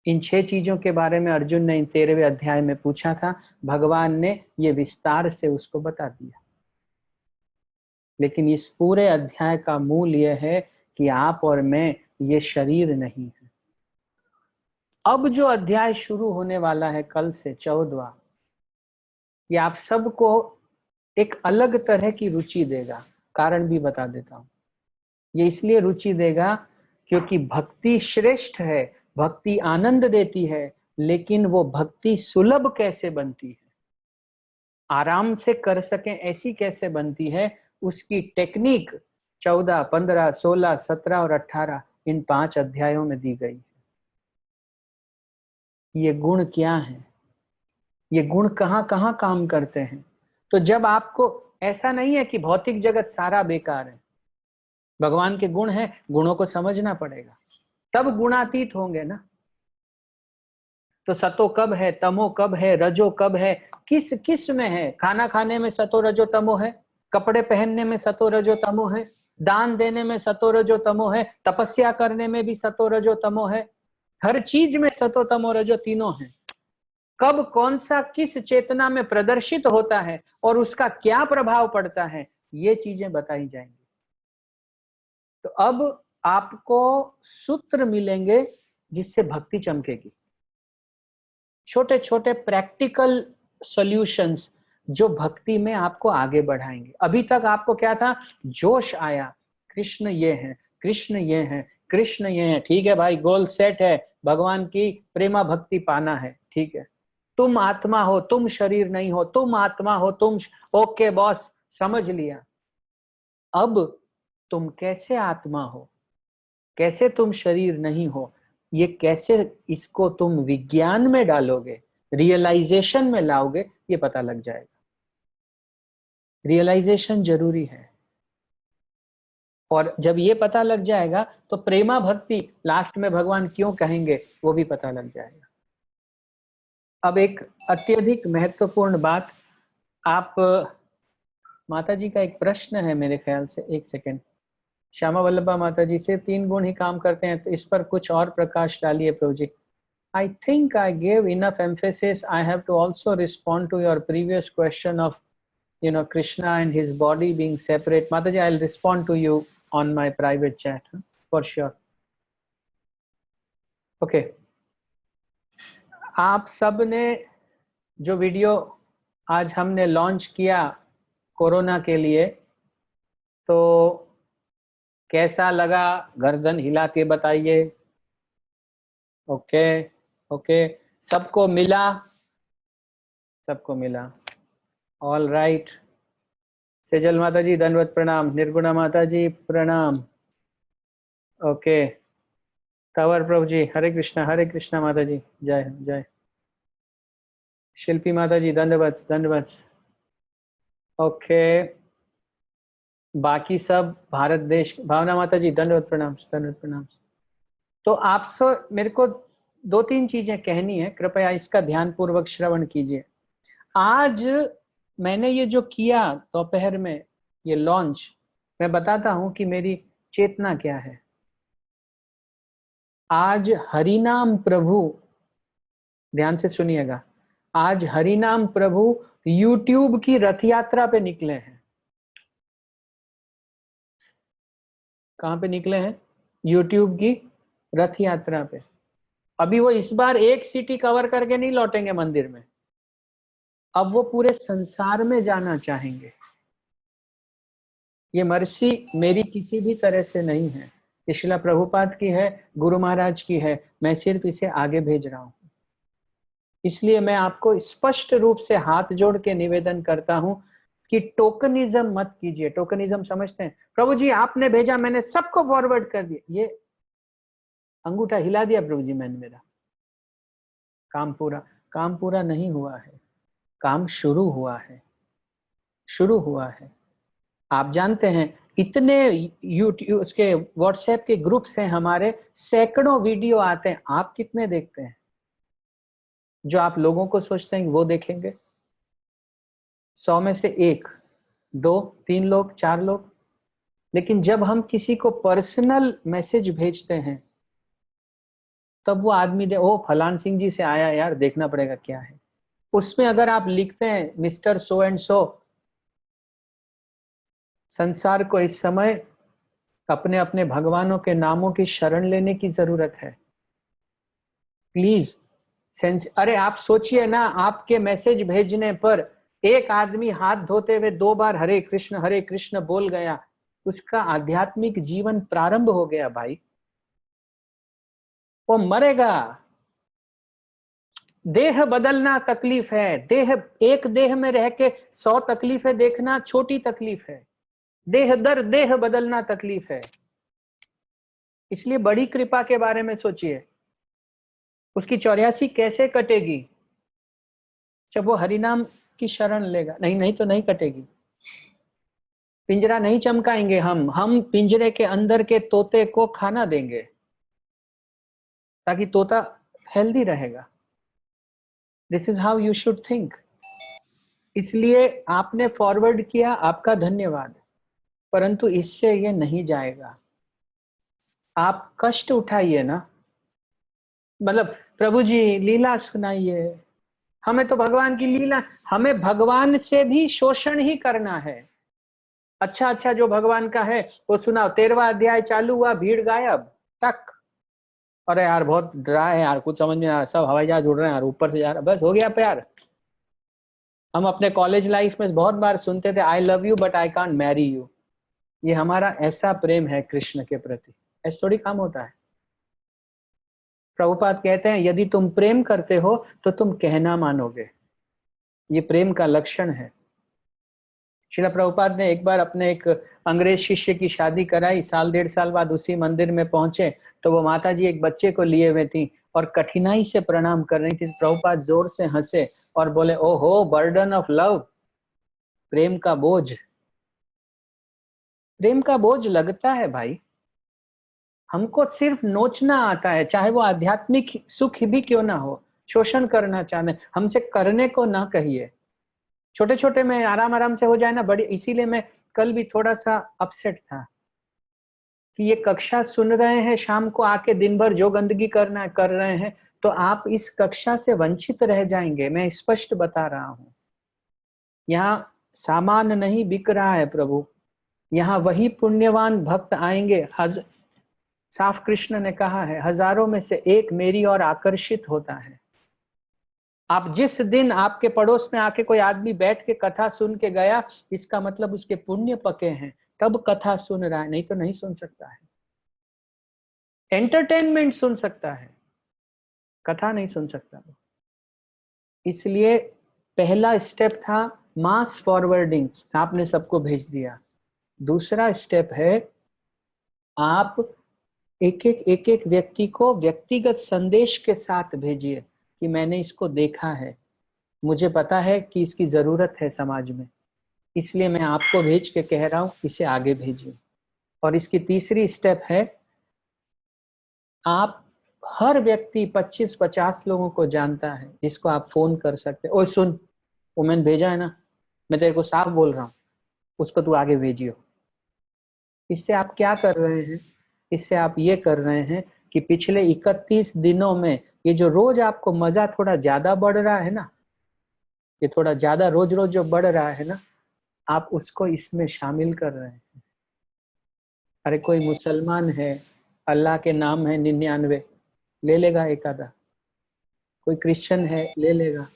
इन 6 चीजों के बारे में अर्जुन ने इन 13वें अध्याय में पूछा था। भगवान ने ये विस्तार से उसको बता दिया। लेकिन इस पूरे अध्याय का मूल यह है कि आप और मैं ये शरीर नहीं है। अब जो अध्याय शुरू होने वाला है कल से 14वां, ये आप सबको एक अलग तरह की रुचि देगा। कारण भी बता देता हूं। ये इसलिए रुचि देगा क्योंकि भक्ति श्रेष्ठ है, भक्ति आनंद देती है, लेकिन वो भक्ति सुलभ कैसे बनती है, आराम से कर सकें ऐसी कैसे बनती है, उसकी टेक्निक 14, 15, 16, 17 और 18 इन 5 अध्यायों में दी गई है। ये गुण क्या है, ये गुण कहाँ कहाँ काम करते हैं। तो जब आपको ऐसा नहीं है कि भौतिक जगत सारा बेकार है, भगवान के गुण हैं, गुणों को समझना पड़ेगा, तब गुणातीत होंगे ना। तो सतो कब है, तमो कब है, रजो कब है, किस किस में है? खाना खाने में सतो रजो तमो है, कपड़े पहनने में सतो रजो तमो है, दान देने में सतो रजो तमो है, तपस्या करने में भी सतो रजो तमो है, हर चीज में सतो तमो रजो तीनों है। कब कौन सा किस चेतना में प्रदर्शित होता है और उसका क्या प्रभाव पड़ता है, ये चीजें बताई जाएंगी। तो अब आपको सूत्र मिलेंगे जिससे भक्ति चमकेगी, छोटे छोटे प्रैक्टिकल सॉल्यूशंस जो भक्ति में आपको आगे बढ़ाएंगे। अभी तक आपको क्या था, जोश आया, कृष्ण ये है, कृष्ण ये है, कृष्ण ये है, ठीक है भाई, गोल सेट है, भगवान की प्रेमा भक्ति पाना है, ठीक है। तुम आत्मा हो, तुम शरीर नहीं हो, तुम आत्मा हो, तुम, ओके बॉस, समझ लिया। अब तुम कैसे आत्मा हो, कैसे तुम शरीर नहीं हो, ये कैसे इसको तुम विज्ञान में डालोगे, रियलाइजेशन में लाओगे, ये पता लग जाएगा। रियलाइजेशन जरूरी है, और जब ये पता लग जाएगा तो प्रेमा भक्ति लास्ट में भगवान क्यों कहेंगे वो भी पता लग जाएगा। अब एक अत्यधिक महत्वपूर्ण बात, आप, माता जी का एक प्रश्न है मेरे ख्याल से, एक सेकेंड, श्यामा वल्लभा माता जी, से 3 गुण ही काम करते हैं, तो इस पर कुछ और प्रकाश डालिए प्रभु जी। I think I gave enough emphasis. I have to also respond to your previous question of, Krishna and his body being separate. Mataji, I'll respond to you on my private chat, for sure. Okay. आप सब ने जो video आज हमने launch किया corona के लिए, तो कैसा लगा, गर्दन हिला के बताइए। ओके ओके, सबको मिला, सबको मिला, ऑल राइट। सेजल माता जी धन्यवाद प्रणाम, निर्गुणा माता जी प्रणाम, ओके। तंवर प्रभु जी हरे कृष्णा माता जी, जय जय। शिल्पी माता जी धन्यवाद धन्यवाद, ओके। बाकी सब भारत देश, भावना माता जी धन्यवाद प्रणाम धन्यवाद प्रणाम। तो आप सब, मेरे को 2-3 चीजें कहनी है, कृपया इसका ध्यान पूर्वक श्रवण कीजिए। आज मैंने ये जो किया दोपहर में ये लॉन्च, मैं बताता हूं कि मेरी चेतना क्या है। आज हरिनाम प्रभु, ध्यान से सुनिएगा, आज हरिनाम प्रभु YouTube की रथ यात्रा पे निकले हैं। कहां पे निकले हैं? YouTube की रथ यात्रा पे। अभी वो इस बार एक सिटी कवर करके नहीं लौटेंगे मंदिर में, अब वो पूरे संसार में जाना चाहेंगे। ये मर्सी मेरी किसी भी तरह से नहीं है, ये श्रील प्रभुपाद की है, गुरु महाराज की है, मैं सिर्फ इसे आगे भेज रहा हूं। इसलिए मैं आपको स्पष्ट रूप से हाथ जोड़ के निवेदन करता हूं कि टोकनिज्म मत कीजिए। टोकनिज्म समझते हैं, प्रभु जी आपने भेजा, मैंने सबको फॉरवर्ड कर दिया, ये अंगूठा हिला दिया प्रभु जी मैंने, मेरा काम पूरा नहीं हुआ है, काम शुरू हुआ है, शुरू हुआ है। आप जानते हैं इतने यूट्यूब, उसके व्हाट्सएप के ग्रुप्स हैं हमारे, सैकड़ों वीडियो आते हैं, आप कितने देखते हैं? जो आप लोगों को सोचते हैं वो देखेंगे, 100 में से 1, 2, 3 लोग, 4 लोग। लेकिन जब हम किसी को पर्सनल मैसेज भेजते हैं तब वो आदमी दे, ओ फलान सिंह जी से आया यार, देखना पड़ेगा क्या है उसमें। अगर आप लिखते हैं मिस्टर सो एंड सो, संसार को इस समय अपने अपने भगवानों के नामों की शरण लेने की जरूरत है, प्लीज। अरे आप सोचिए ना, आपके मैसेज भेजने पर एक आदमी हाथ धोते हुए 2 बार हरे कृष्ण बोल गया, उसका आध्यात्मिक जीवन प्रारंभ हो गया भाई। वो मरेगा, देह बदलना तकलीफ है, एक देह में रह के 100 तकलीफें देखना छोटी तकलीफ है, देह दर देह बदलना तकलीफ है। इसलिए बड़ी कृपा के बारे में सोचिए, उसकी 84 कैसे कटेगी? जब वो हरिनाम की शरण लेगा। नहीं तो नहीं कटेगी। पिंजरा नहीं चमकाएंगे हम पिंजरे के अंदर के तोते को खाना देंगे ताकि तोता हेल्दी रहेगा। This is how you should think. इसलिए आपने फॉरवर्ड किया, आपका धन्यवाद। परंतु इससे ये नहीं जाएगा। आप कष्ट उठाइए ना, मतलब प्रभु जी लीला सुनाइए, हमें तो भगवान की लीला, हमें भगवान से भी शोषण ही करना है। अच्छा अच्छा जो भगवान का है वो सुनाओ, 13वां अध्याय चालू हुआ, भीड़ गायब तक। अरे यार बहुत डरा है यार, कुछ समझ में आ, सब हवाई जहाज उड़ रहे हैं यार ऊपर से यार, बस हो गया प्यार। हम अपने कॉलेज लाइफ में बहुत बार सुनते थे, I love you but I can't marry you. ये हमारा ऐसा प्रेम है कृष्ण के प्रति, ऐसा थोड़ी काम होता है। प्रभुपाद कहते हैं यदि तुम प्रेम करते हो तो तुम कहना मानोगे, ये प्रेम का लक्षण है। श्रील प्रभुपाद ने एक बार अपने एक अंग्रेज शिष्य की शादी कराई, साल 1.5 साल बाद उसी मंदिर में पहुंचे तो वो माता जी एक बच्चे को लिए हुए थी और कठिनाई से प्रणाम कर रही थी। प्रभुपाद जोर से हंसे और बोले, ओहो बर्डन ऑफ लव, प्रेम का बोझ। प्रेम का बोझ लगता है भाई, हमको सिर्फ नोचना आता है, चाहे वो आध्यात्मिक सुख भी क्यों ना हो। शोषण करना चाहते, हमसे करने को ना कहिए, छोटे छोटे में आराम आराम से हो जाए ना बड़ी। इसीलिए मैं कल भी थोड़ा सा अपसेट था कि ये कक्षा सुन रहे हैं, शाम को आके दिन भर जो गंदगी करना कर रहे हैं, तो आप इस कक्षा से वंचित रह जाएंगे। मैं स्पष्ट बता रहा हूं, यहाँ सामान नहीं बिक रहा है प्रभु, यहाँ वही पुण्यवान भक्त आएंगे। साफ कृष्ण ने कहा है, हजारों में से एक मेरी ओर आकर्षित होता है। आप जिस दिन आपके पड़ोस में आके कोई आदमी बैठ के कथा सुन के गया, इसका मतलब उसके पुण्य पके हैं, तब कथा सुन रहा है, नहीं तो नहीं सुन सकता है। एंटरटेनमेंट सुन सकता है, कथा नहीं सुन सकता वो। इसलिए पहला स्टेप था मास फॉरवर्डिंग, आपने सबको भेज दिया। दूसरा स्टेप है आप एक एक व्यक्ति को व्यक्तिगत संदेश के साथ भेजिए कि मैंने इसको देखा है, मुझे पता है कि इसकी जरूरत है समाज में, इसलिए मैं आपको भेज के कह रहा हूं इसे आगे भेजिए। और इसकी तीसरी स्टेप है, आप हर व्यक्ति 25-50 लोगों को जानता है जिसको आप फोन कर सकते, ओए सुन वो मैंने भेजा है ना, मैं तेरे को साफ बोल रहा हूँ, उसको तू आगे भेजियो। इससे आप क्या कर रहे हैं, इससे आप ये कर रहे हैं कि पिछले 31 दिनों में ये जो रोज आपको मजा थोड़ा ज्यादा बढ़ रहा है ना, ये थोड़ा ज्यादा रोज रोज जो बढ़ रहा है ना, आप उसको इसमें शामिल कर रहे हैं। अरे कोई मुसलमान है, अल्लाह के नाम है 99, ले लेगा एक आधा। कोई क्रिश्चियन है, ले लेगा।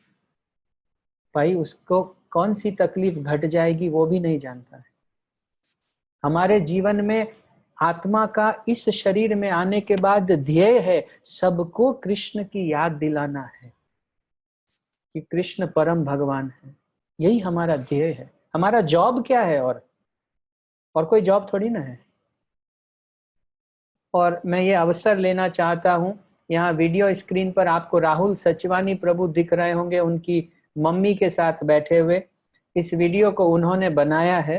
भाई उसको कौन सी तकलीफ घट जाएगी वो भी नहीं जानता है। हमारे जीवन में आत्मा का इस शरीर में आने के बाद ध्येय है सबको कृष्ण की याद दिलाना है कि कृष्ण परम भगवान है, यही हमारा ध्येय है। हमारा जॉब क्या है, और कोई जॉब थोड़ी ना है। और मैं ये अवसर लेना चाहता हूँ, यहाँ वीडियो स्क्रीन पर आपको राहुल सचवानी प्रभु दिख रहे होंगे, उनकी मम्मी के साथ बैठे हुए। इस वीडियो को उन्होंने बनाया है,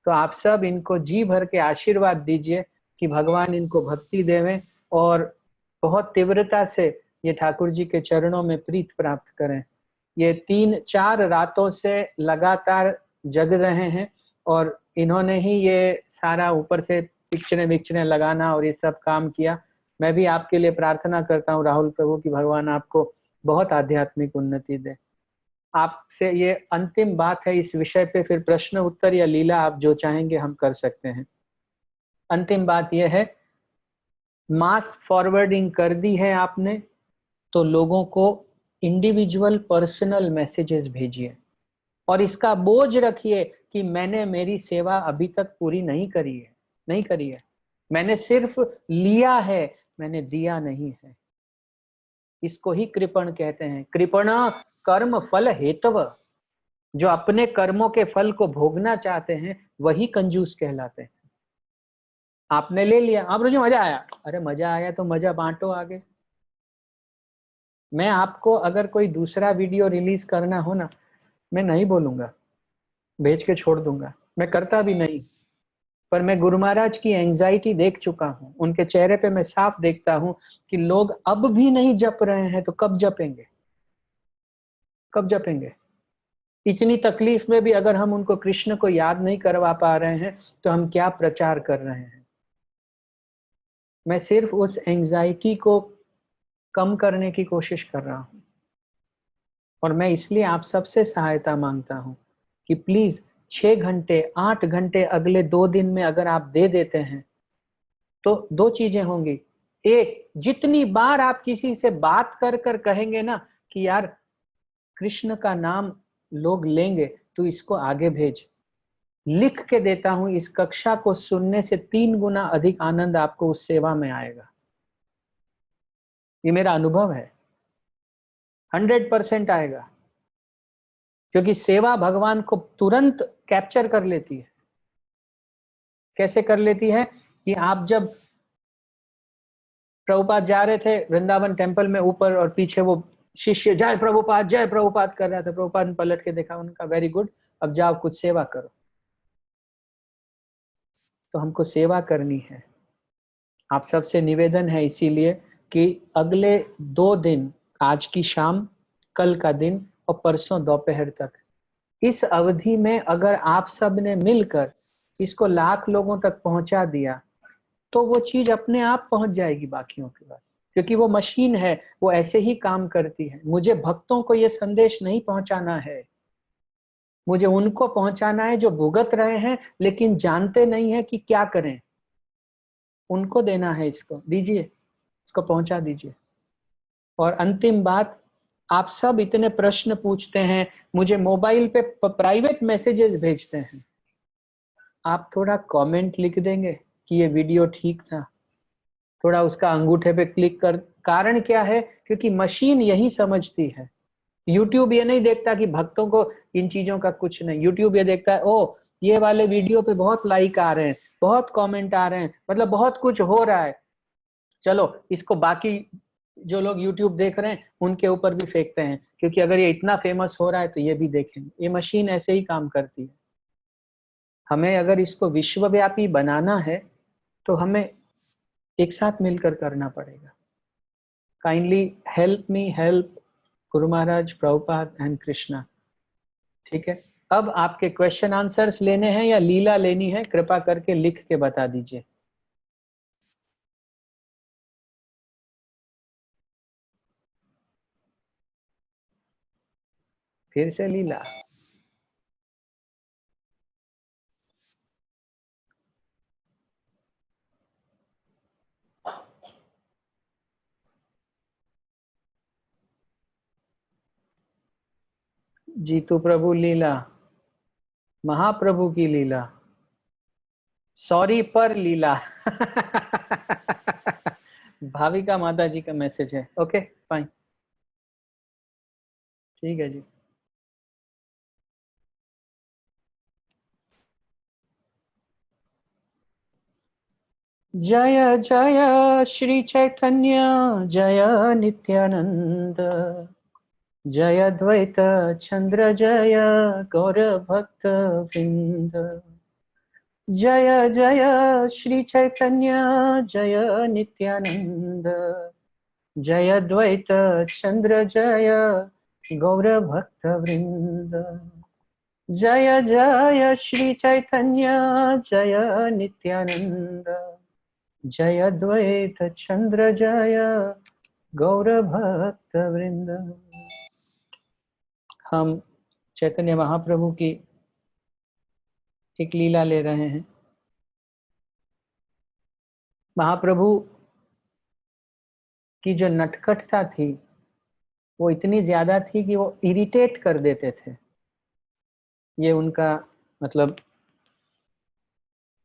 तो आप सब इनको जी भर के आशीर्वाद दीजिए कि भगवान इनको भक्ति देवें और बहुत तीव्रता से ये ठाकुर जी के चरणों में प्रीत प्राप्त करें। ये 3-4 रातों से लगातार जग रहे हैं और इन्होंने ही ये सारा ऊपर से पिक्चरें लगाना और ये सब काम किया। मैं भी आपके लिए प्रार्थना करता हूँ राहुल प्रभु की भगवान आपको बहुत आध्यात्मिक उन्नति दे। आपसे ये अंतिम बात है इस विषय पे, फिर प्रश्न उत्तर या लीला आप जो चाहेंगे हम कर सकते हैं। अंतिम बात यह है, मास फॉरवर्डिंग कर दी है आपने तो लोगों को इंडिविजुअल पर्सनल मैसेजेस भेजिए और इसका बोझ रखिए कि मैंने मेरी सेवा अभी तक पूरी नहीं करी है, नहीं करी है, मैंने सिर्फ लिया है, मैंने दिया नहीं है। इसको ही कृपण कहते हैं। कृपण कर्म फल हेतव, जो अपने कर्मों के फल को भोगना चाहते हैं वही कंजूस कहलाते हैं। आपने ले लिया, आप मुझे मजा आया, अरे मजा आया तो मजा बांटो आगे। मैं आपको अगर कोई दूसरा वीडियो रिलीज करना हो ना, मैं नहीं बोलूंगा, भेज के छोड़ दूंगा, मैं करता भी नहीं। पर मैं गुरु महाराज की एंजाइटी देख चुका हूं, उनके चेहरे पे मैं साफ देखता हूं कि लोग अब भी नहीं जप रहे हैं तो कब जपेंगे, कब जपेंगे। इतनी तकलीफ में भी अगर हम उनको कृष्ण को याद नहीं करवा पा रहे हैं तो हम क्या प्रचार कर रहे हैं। मैं सिर्फ उस एंजाइटी को कम करने की कोशिश कर रहा हूं, और मैं इसलिए आप सबसे सहायता मांगता हूं कि प्लीज 6 घंटे 8 घंटे अगले 2 दिन में अगर आप दे देते हैं तो दो चीजें होंगी। एक, जितनी बार आप किसी से बात कर कर कहेंगे ना कि यार कृष्ण का नाम लोग लेंगे तो इसको आगे भेज, लिख के देता हूं, इस कक्षा को सुनने से 3 गुना अधिक आनंद आपको उस सेवा में आएगा। ये मेरा अनुभव है, 100% आएगा, क्योंकि सेवा भगवान को तुरंत कैप्चर कर लेती है। कैसे कर लेती है कि आप जब प्रभुपाद जा रहे थे वृंदावन टेम्पल में ऊपर, और पीछे वो शिष्य जय प्रभुपाद कर रहा था, प्रभुपाद ने पलट के देखा, उनका वेरी गुड, अब जाओ कुछ सेवा करो। तो हमको सेवा करनी है। आप सबसे निवेदन है इसीलिए कि अगले 2 दिन, आज की शाम, कल का दिन और परसों दोपहर तक, इस अवधि में अगर आप सब ने मिलकर इसको लाख लोगों तक पहुंचा दिया तो वो चीज अपने आप पहुंच जाएगी बाकियों के पास, क्योंकि वो मशीन है, वो ऐसे ही काम करती है। मुझे भक्तों को ये संदेश नहीं पहुंचाना है, मुझे उनको पहुंचाना है जो भुगत रहे हैं लेकिन जानते नहीं है कि क्या करें। उनको देना है, इसको दीजिए, इसको पहुंचा दीजिए। और अंतिम बात, आप सब इतने प्रश्न पूछते हैं, मुझे मोबाइल पे प्राइवेट मैसेजेस भेजते हैं, आप थोड़ा कमेंट लिख देंगे कि ये वीडियो ठीक था, थोड़ा उसका अंगूठे पे क्लिक कर। कारण क्या है? क्योंकि मशीन यही समझती है। यूट्यूब ये नहीं देखता कि भक्तों को इन चीजों का कुछ नहीं, यूट्यूब ये देखता है ओ ये वाले वीडियो पे बहुत लाइक आ रहे हैं, बहुत कमेंट आ रहे हैं, मतलब बहुत कुछ हो रहा है, चलो इसको बाकी जो लोग यूट्यूब देख रहे हैं उनके ऊपर भी फेंकते हैं, क्योंकि अगर ये इतना फेमस हो रहा है तो ये भी देखेंगे। ये मशीन ऐसे ही काम करती है। हमें अगर इसको विश्वव्यापी बनाना है तो हमें एक साथ मिलकर करना पड़ेगा। Kindly help me help Guru Maharaj, Prabhupada and Krishna. ठीक है, अब आपके क्वेश्चन आंसर्स लेने हैं या लीला लेनी है, कृपा करके लिख के बता दीजिए। फिर से लीला। जीतू प्रभु लीला, महाप्रभु की लीला, सॉरी पर लीला। भाविका माता जी का मैसेज है। ओके फाइन, ठीक है जी। जय जय श्री चैतन्य, जय नित्यानंद, जय द्वैत चंद्र, जय गौर भक्त वृंद। जय जय श्री चैतन्य, जय नित्यानंद, जय द्वैत चंद्र, जय गौर भक्त वृंद। जय जय श्री चैतन्य, जय नित्यानंद, जय द्वैत चंद्र, जय गौर भक्त वृंद। हम चैतन्य महाप्रभु की एक लीला ले रहे हैं। महाप्रभु की जो नटखटता थी वो इतनी ज्यादा थी कि वो इरिटेट कर देते थे। ये उनका मतलब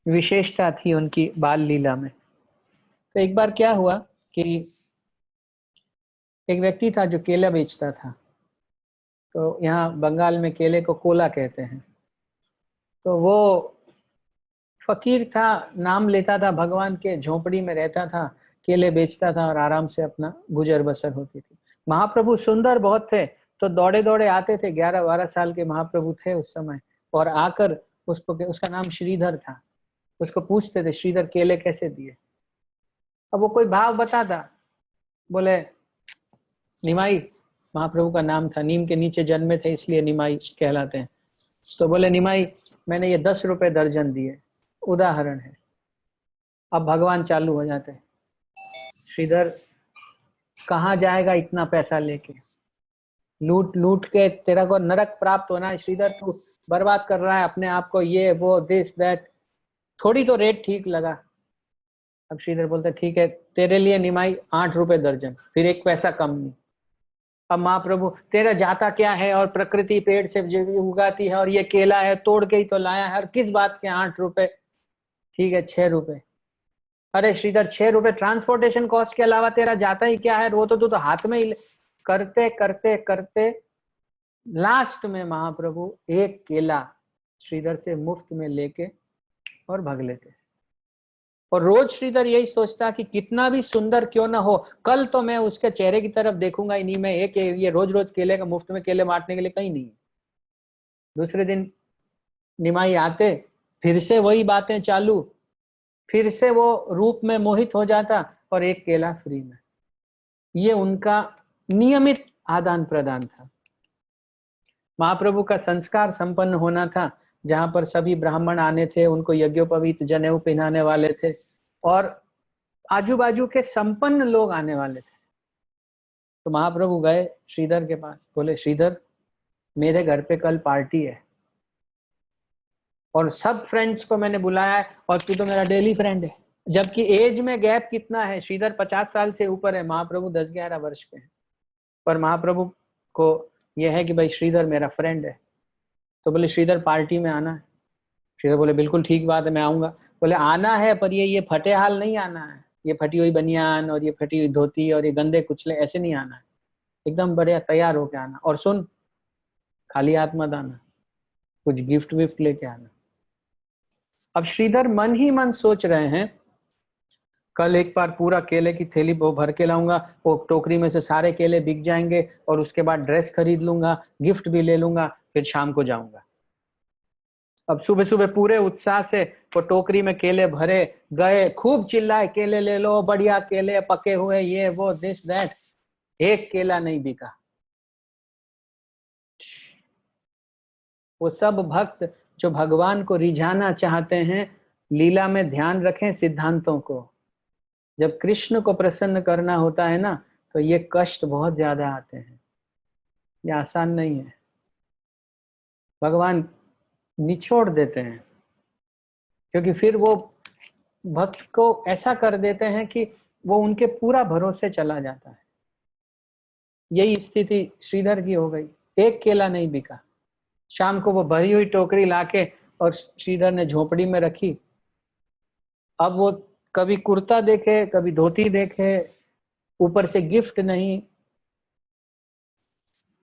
विशेषता थी उनकी बाल लीला में। तो एक बार क्या हुआ कि एक व्यक्ति था जो केला बेचता था। तो यहाँ बंगाल में केले को कोला कहते हैं। तो वो फकीर था, नाम लेता था भगवान के, झोपड़ी में रहता था, केले बेचता था और आराम से अपना गुजर बसर होती थी। महाप्रभु सुंदर बहुत थे तो दौड़े दौड़े आते थे। 11-12 साल के महाप्रभु थे उस समय, और आकर उसको, उसका नाम श्रीधर था, उसको पूछते थे श्रीधर केले कैसे दिए। अब वो कोई भाव बताता, बोले निमाई महाप्रभु का नाम था, नीम के नीचे जन्मे थे इसलिए निमाई कहलाते हैं। तो बोले निमाई मैंने ये 10 रुपए दर्जन दिए, उदाहरण है। अब भगवान चालू हो जाते हैं, श्रीधर कहाँ जाएगा इतना पैसा लेके, लूट लूट के तेरा को नरक प्राप्त होना है श्रीधर, तू बर्बाद कर रहा है अपने आप को, ये वो दिस दैट, थोड़ी तो रेट ठीक लगा। अब श्रीधर बोलते ठीक है तेरे लिए निमाई 8 रुपए दर्जन, फिर 1 पैसा कम नहीं। अब महाप्रभु तेरा जाता क्या है, और प्रकृति पेड़ से उगाती है, और ये केला है तोड़ के ही तो लाया है, और किस बात के 8 रुपए, ठीक है 6 रुपए। अरे श्रीधर 6 रुपए ट्रांसपोर्टेशन कॉस्ट के अलावा तेरा जाता ही क्या है, वो तो तू तो हाथ में ही करते करते करते लास्ट में महाप्रभु 1 केला श्रीधर से मुफ्त में लेके और भाग लेते। और रोज श्रीधर यही सोचता कि कितना भी सुंदर क्यों ना हो, कल तो मैं उसके चेहरे की तरफ देखूंगा ही नहीं, मैं ये रोज रोज केले का मुफ्त में केले बांटने के लिए कहीं नहीं। दूसरे दिन निमाई आते, फिर से वही बातें चालू, फिर से वो रूप में मोहित हो जाता और 1 केला फ्री में। ये उनका नियमित आदान प्रदान था। महाप्रभु का संस्कार संपन्न होना था, जहां पर सभी ब्राह्मण आने थे, उनको यज्ञोपवीत जनेऊ पहनाने वाले थे, और आजू बाजू के संपन्न लोग आने वाले थे। तो महाप्रभु गए श्रीधर के पास, बोले श्रीधर मेरे घर पे कल पार्टी है, और सब फ्रेंड्स को मैंने बुलाया है, और तू तो मेरा डेली फ्रेंड है। जबकि एज में गैप कितना है, श्रीधर 50 साल से ऊपर है, महाप्रभु 10-11 वर्ष के हैं, पर महाप्रभु को यह है कि भाई श्रीधर मेरा फ्रेंड है। तो बोले श्रीधर पार्टी में आना है। श्रीधर बोले बिल्कुल ठीक बात है, मैं आऊंगा। बोले आना है, पर ये फटे हाल नहीं आना है, ये फटी हुई बनियान और ये फटी हुई धोती और ये गंदे कुचले ऐसे नहीं आना है, एकदम बढ़िया तैयार होके आना, और सुन खाली हाथ मत आना, कुछ गिफ्ट विफ्ट लेके आना। अब श्रीधर मन ही मन सोच रहे हैं कल एक बार पूरा केले की थैली वो भर के लाऊंगा, वो टोकरी में से सारे केले बिक जाएंगे, और उसके बाद ड्रेस खरीद लूंगा, गिफ्ट भी ले लूंगा, फिर शाम को जाऊंगा। अब सुबह सुबह पूरे उत्साह से वो टोकरी में केले भरे गए, खूब चिल्लाए केले ले लो, बढ़िया केले पके हुए, ये वो दिस दैट, 1 केला नहीं बिका। वो सब भक्त जो भगवान को रिझाना चाहते हैं, लीला में ध्यान रखें सिद्धांतों को। जब कृष्ण को प्रसन्न करना होता है ना, तो ये कष्ट बहुत ज्यादा आते हैं, ये आसान नहीं है। भगवान निचोड़ देते हैं, क्योंकि फिर वो भक्त को ऐसा कर देते हैं कि वो उनके पूरा भरोसे चला जाता है। यही स्थिति श्रीधर की हो गई, 1 केला नहीं बिका। शाम को वो भरी हुई टोकरी लाके और श्रीधर ने झोपड़ी में रखी। अब वो कभी कुर्ता देखे, कभी धोती देखे, ऊपर से गिफ्ट नहीं।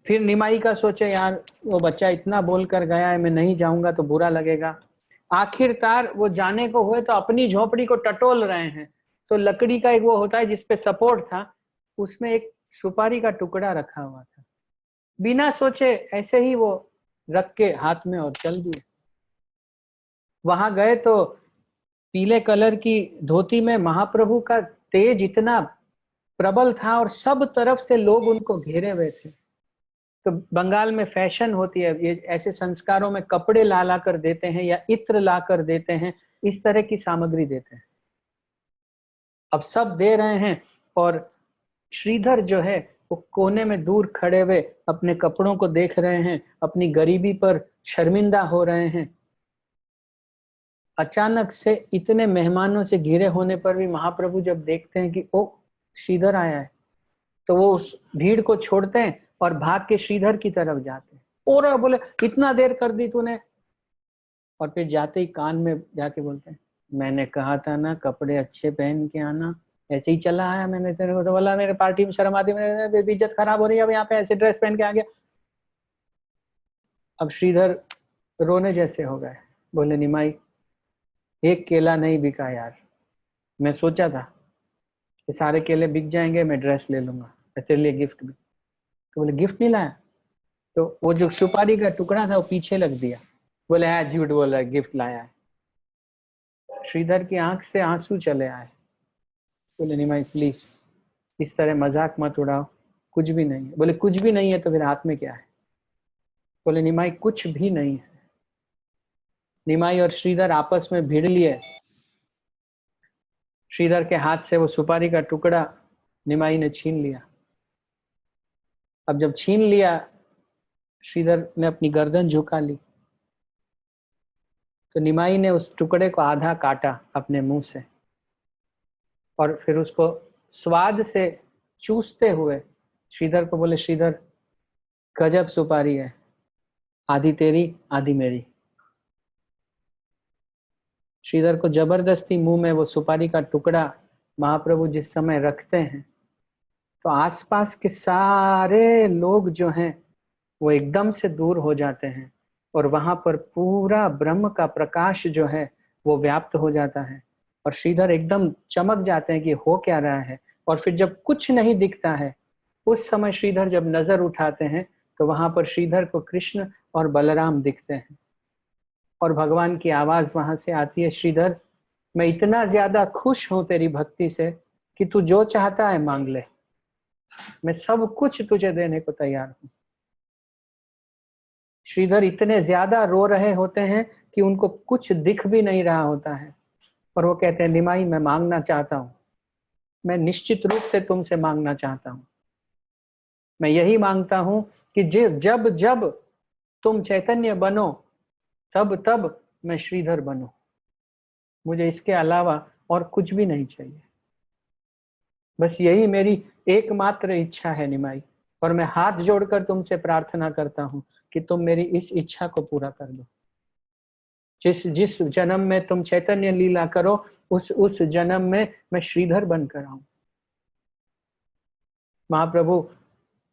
फिर निमाई का सोचे यार वो बच्चा इतना बोल कर गया है, मैं नहीं जाऊंगा तो बुरा लगेगा। आखिरकार वो जाने को हुए तो अपनी झोपड़ी को टटोल रहे हैं, तो लकड़ी का एक वो होता है जिसपे सपोर्ट था, उसमें एक सुपारी का टुकड़ा रखा हुआ था। बिना सोचे ऐसे ही वो रख के हाथ में और चल दिए। वहां गए तो पीले कलर की धोती में महाप्रभु का तेज इतना प्रबल था, और सब तरफ से लोग उनको घेरे हुए थे। तो बंगाल में फैशन होती है, ये ऐसे संस्कारों में कपड़े ला ला कर देते हैं या इत्र ला कर देते हैं, इस तरह की सामग्री देते हैं। अब सब दे रहे हैं, और श्रीधर जो है वो कोने में दूर खड़े हुए अपने कपड़ों को देख रहे हैं, अपनी गरीबी पर शर्मिंदा हो रहे हैं। अचानक से इतने मेहमानों से घिरे होने पर भी महाप्रभु जब देखते हैं कि ओ श्रीधर आया है, तो वो उस भीड़ को छोड़ते हैं और भाग के श्रीधर की तरफ जाते हैं। और बोले इतना देर कर दी तूने, और फिर जाते ही कान में जाके बोलते हैं मैंने कहा था ना कपड़े अच्छे पहन के आना, ऐसे ही चला आया मैंने तेरे को, तो बोला मेरे पार्टी में शर्म आती, मेरी इज्जत खराब हो रही है, अब यहाँ पे ऐसे ड्रेस पहन के आ गया। अब श्रीधर रोने जैसे हो गए, बोले निमाई 1 केला नहीं बिका यार, मैं सोचा था कि सारे केले बिक जाएंगे, मैं ड्रेस ले लूंगा, तेरे लिए गिफ्ट भी। तो बोले गिफ्ट नहीं लाया, तो वो जो सुपारी का टुकड़ा था वो पीछे लग दिया। बोले हाँ झूठ बोल रहा है, गिफ्ट लाया है। श्रीधर की आंख से आंसू चले आए। बोले निमाई प्लीज इस तरह मजाक मत उड़ाओ, कुछ भी नहीं है। बोले कुछ भी नहीं है तो फिर हाथ में क्या है? बोले निमाई कुछ भी नहीं है। निमाई और श्रीधर आपस में भिड़ लिए। श्रीधर के हाथ से वो सुपारी का टुकड़ा निमाई ने छीन लिया। अब जब छीन लिया, श्रीधर ने अपनी गर्दन झुका ली, तो निमाई ने उस टुकड़े को आधा काटा अपने मुंह से और फिर उसको स्वाद से चूसते हुए श्रीधर को बोले, श्रीधर गजब सुपारी है, आधी तेरी आधी मेरी। श्रीधर को जबरदस्ती मुंह में वो सुपारी का टुकड़ा महाप्रभु जिस समय रखते हैं, तो आसपास के सारे लोग जो हैं वो एकदम से दूर हो जाते हैं और वहां पर पूरा ब्रह्म का प्रकाश जो है वो व्याप्त हो जाता है और श्रीधर एकदम चमक जाते हैं कि हो क्या रहा है। और फिर जब कुछ नहीं दिखता है, उस समय श्रीधर जब नजर उठाते हैं तो वहां पर श्रीधर को कृष्ण और बलराम दिखते हैं और भगवान की आवाज वहां से आती है, श्रीधर मैं इतना ज्यादा खुश हूं तेरी भक्ति से कि तू जो चाहता है मांग ले, मैं सब कुछ तुझे देने को तैयार हूं। श्रीधर इतने ज्यादा रो रहे होते हैं कि उनको कुछ दिख भी नहीं रहा होता है और वो कहते हैं, निमाई मैं मांगना चाहता हूं, मैं निश्चित रूप से तुमसे मांगना चाहता हूं। मैं यही मांगता हूं कि जब जब तुम चैतन्य बनो तब तब मैं श्रीधर बनूं। मुझे इसके अलावा और कुछ भी नहीं चाहिए। बस यही मेरी एकमात्र इच्छा है निमाई, और मैं हाथ जोड़कर तुमसे प्रार्थना करता हूं कि तुम मेरी इस इच्छा को पूरा कर दो। जिस जिस जन्म में तुम चैतन्य लीला करो, उस जन्म में मैं श्रीधर बनकर आऊं। महाप्रभु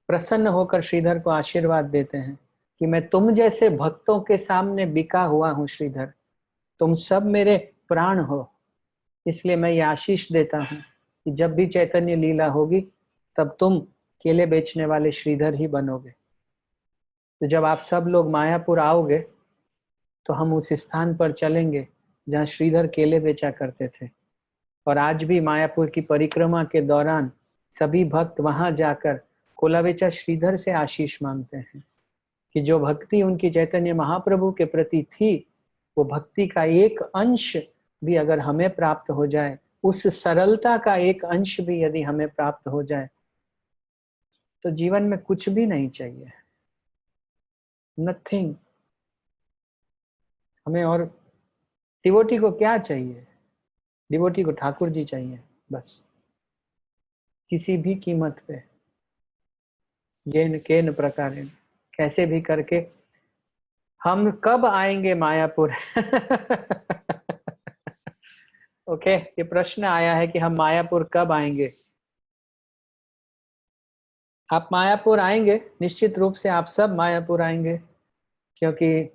प्रसन्न होकर श्रीधर को आशीर्वाद देते हैं कि मैं तुम जैसे भक्तों के सामने बिका हुआ हूं श्रीधर, तुम सब मेरे प्राण हो, इसलिए मैं ये आशीष देता हूं कि जब भी चैतन्य लीला होगी तब तुम केले बेचने वाले श्रीधर ही बनोगे। तो जब आप सब लोग मायापुर आओगे तो हम उस स्थान पर चलेंगे जहाँ श्रीधर केले बेचा करते थे। और आज भी मायापुर की परिक्रमा के दौरान सभी भक्त वहां जाकर कोला बेचा श्रीधर से आशीष मांगते हैं कि जो भक्ति उनकी चैतन्य महाप्रभु के प्रति थी, वो भक्ति का एक अंश भी अगर हमें प्राप्त हो जाए, उस सरलता का एक अंश भी यदि हमें प्राप्त हो जाए, तो जीवन में कुछ भी नहीं चाहिए, नथिंग। हमें और डिवोटी को क्या चाहिए? डिवोटी को ठाकुर जी चाहिए बस, किसी भी कीमत पे, जेन केन प्रकार, कैसे भी करके। हम कब आएंगे मायापुर? ओके, ये प्रश्न आया है कि हम मायापुर कब आएंगे। आप मायापुर आएंगे, निश्चित रूप से आप सब मायापुर आएंगे, क्योंकि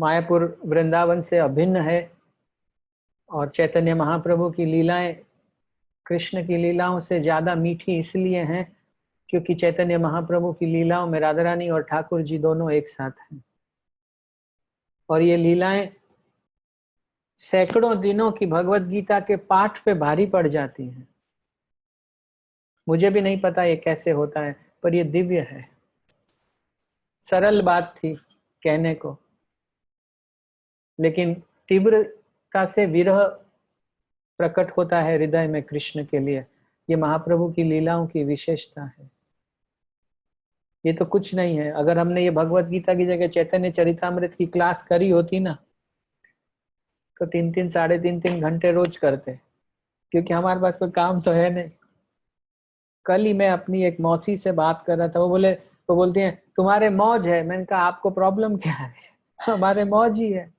मायापुर वृंदावन से अभिन्न है और चैतन्य महाप्रभु की लीलाएं कृष्ण की लीलाओं से ज्यादा मीठी इसलिए हैं क्योंकि चैतन्य महाप्रभु की लीलाओं में राधा रानी और ठाकुर जी दोनों एक साथ हैं। और ये लीलाएं सैकड़ों दिनों की भगवत गीता के पाठ पे भारी पड़ जाती हैं। मुझे भी नहीं पता ये कैसे होता है, पर ये दिव्य है। सरल बात थी कहने को, लेकिन तीव्रता से विरह प्रकट होता है हृदय में कृष्ण के लिए। ये महाप्रभु की लीलाओं की विशेषता है। ये तो कुछ नहीं है। अगर हमने ये भगवत गीता की जगह चैतन्य चरितामृत की क्लास करी होती ना, तो 3-3 साढ़े 3 घंटे रोज करते, क्योंकि हमारे पास कोई काम तो है नहीं। कल ही मैं अपनी एक मौसी से बात कर रहा था, वो बोलती हैं तुम्हारे मौज है। मैंने कहा आपको प्रॉब्लम क्या है? हमारे मौज ही है।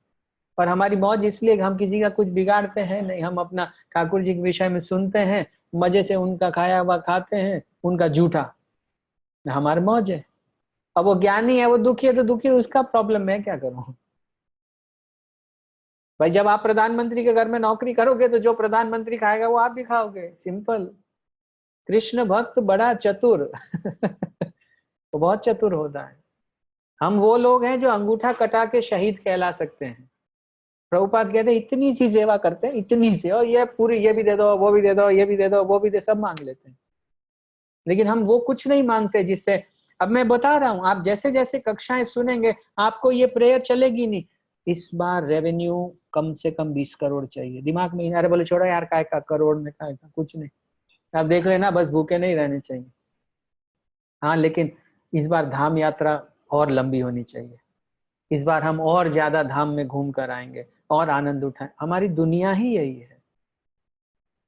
और हमारी मौज इसलिए कि हम किसी का कुछ बिगाड़ते हैं नहीं, हम अपना ठाकुर जी के विषय में सुनते हैं, मजे से उनका खाया हुआ खाते हैं, उनका जूठा, हमारे मौज है। अब वो ज्ञानी है, वो दुखी है तो दुखी, उसका प्रॉब्लम, मैं क्या करूं भाई? जब आप प्रधानमंत्री के घर में नौकरी करोगे तो जो प्रधानमंत्री खाएगा वो आप भी खाओगे, सिंपल। कृष्ण भक्त बड़ा चतुर वो बहुत चतुर होता है। हम वो लोग हैं जो अंगूठा कटा के शहीद कहला सकते हैं। प्रभुपाद कहते हैं इतनी सी सेवा करते हैं, इतनी सी, और ये पूरी, ये भी दे दो, वो भी दे दो, ये भी दे दो, वो भी दे, सब मांग लेते हैं, लेकिन हम वो कुछ नहीं मांगते जिससे, अब मैं बता रहा हूँ, आप जैसे जैसे कक्षाएं सुनेंगे आपको ये प्रेयर चलेगी नहीं, इस बार रेवेन्यू कम से कम 20 करोड़ चाहिए, दिमाग में। अरे बोले छोड़ो यार, काय का करोड़ में काय का, कुछ नहीं, आप देख लेना, बस भूखे नहीं रहने चाहिए। हाँ, लेकिन इस बार धाम यात्रा और लंबी होनी चाहिए, इस बार हम और ज्यादा धाम में घूम कर आएंगे और आनंद उठाएं। हमारी दुनिया ही यही है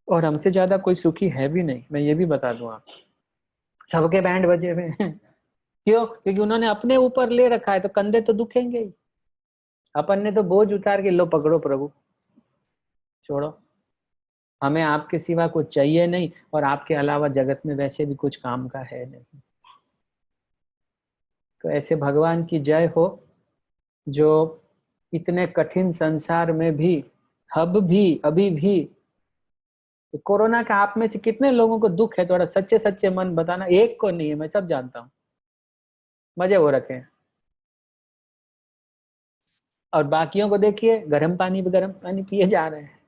और हमसे ज्यादा कोई सुखी है भी नहीं, मैं ये भी बता दूं आप। सबके बैंड बजे हुए हैं क्यों? क्योंकि उन्होंने अपने ऊपर ले रखा है, तो कंधे तो दुखेंगे ही। अपन ने तो बोझ उतार के, लो पकड़ो प्रभु, छोड़ो, हमें आपके सिवा कुछ चाहिए नहीं, और आपके अलावा जगत में वैसे भी कुछ काम का है नहीं। तो ऐसे भगवान की जय हो, जो इतने कठिन संसार में भी, अब भी, अभी भी, तो कोरोना का आप में से कितने लोगों को दुख है? थोड़ा सच्चे सच्चे मन बताना। एक को नहीं है, मैं सब जानता हूँ, मजे हो रखे हैं। और बाकियों को देखिए, गर्म पानी पिए जा रहे हैं।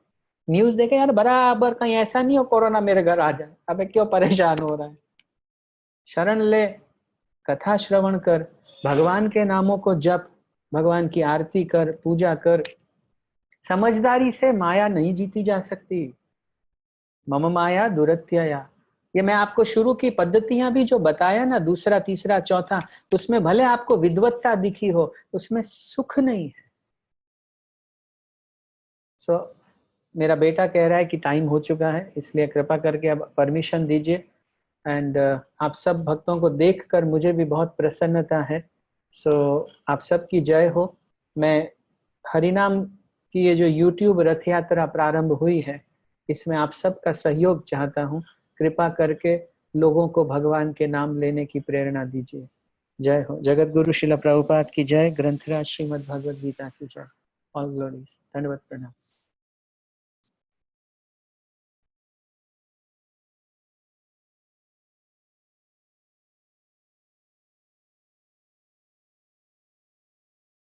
न्यूज देखे यार, बराबर, कहीं ऐसा नहीं हो कोरोना मेरे घर आ जाए। अबे क्यों परेशान हो रहा है? शरण ले, कथा श्रवण कर, भगवान के नामों को जप, भगवान की आरती कर, पूजा कर। समझदारी से माया नहीं जीती जा सकती। मम माया दुरत्यया, ये मैं आपको शुरू की पद्धतियां भी जो बताया ना, दूसरा तीसरा चौथा, उसमें भले आपको विद्वत्ता दिखी हो, उसमें सुख नहीं है। सो मेरा बेटा कह रहा है कि टाइम हो चुका है, इसलिए कृपा करके अब परमिशन दीजिए। एंड आप सब भक्तों को देखकर मुझे भी बहुत प्रसन्नता है। सो आप सबकी जय हो। मैं हरिनाम की ये जो YouTube रथ यात्रा प्रारंभ हुई है, इसमें आप सबका सहयोग चाहता हूँ। कृपा करके लोगों को भगवान के नाम लेने की प्रेरणा दीजिए। जय हो। जगत गुरु शिला प्रभुपाद की जय। ग्रंथराज श्रीमद् भगवद गीता की जय। All glories. धन्यवाद, प्रणाम।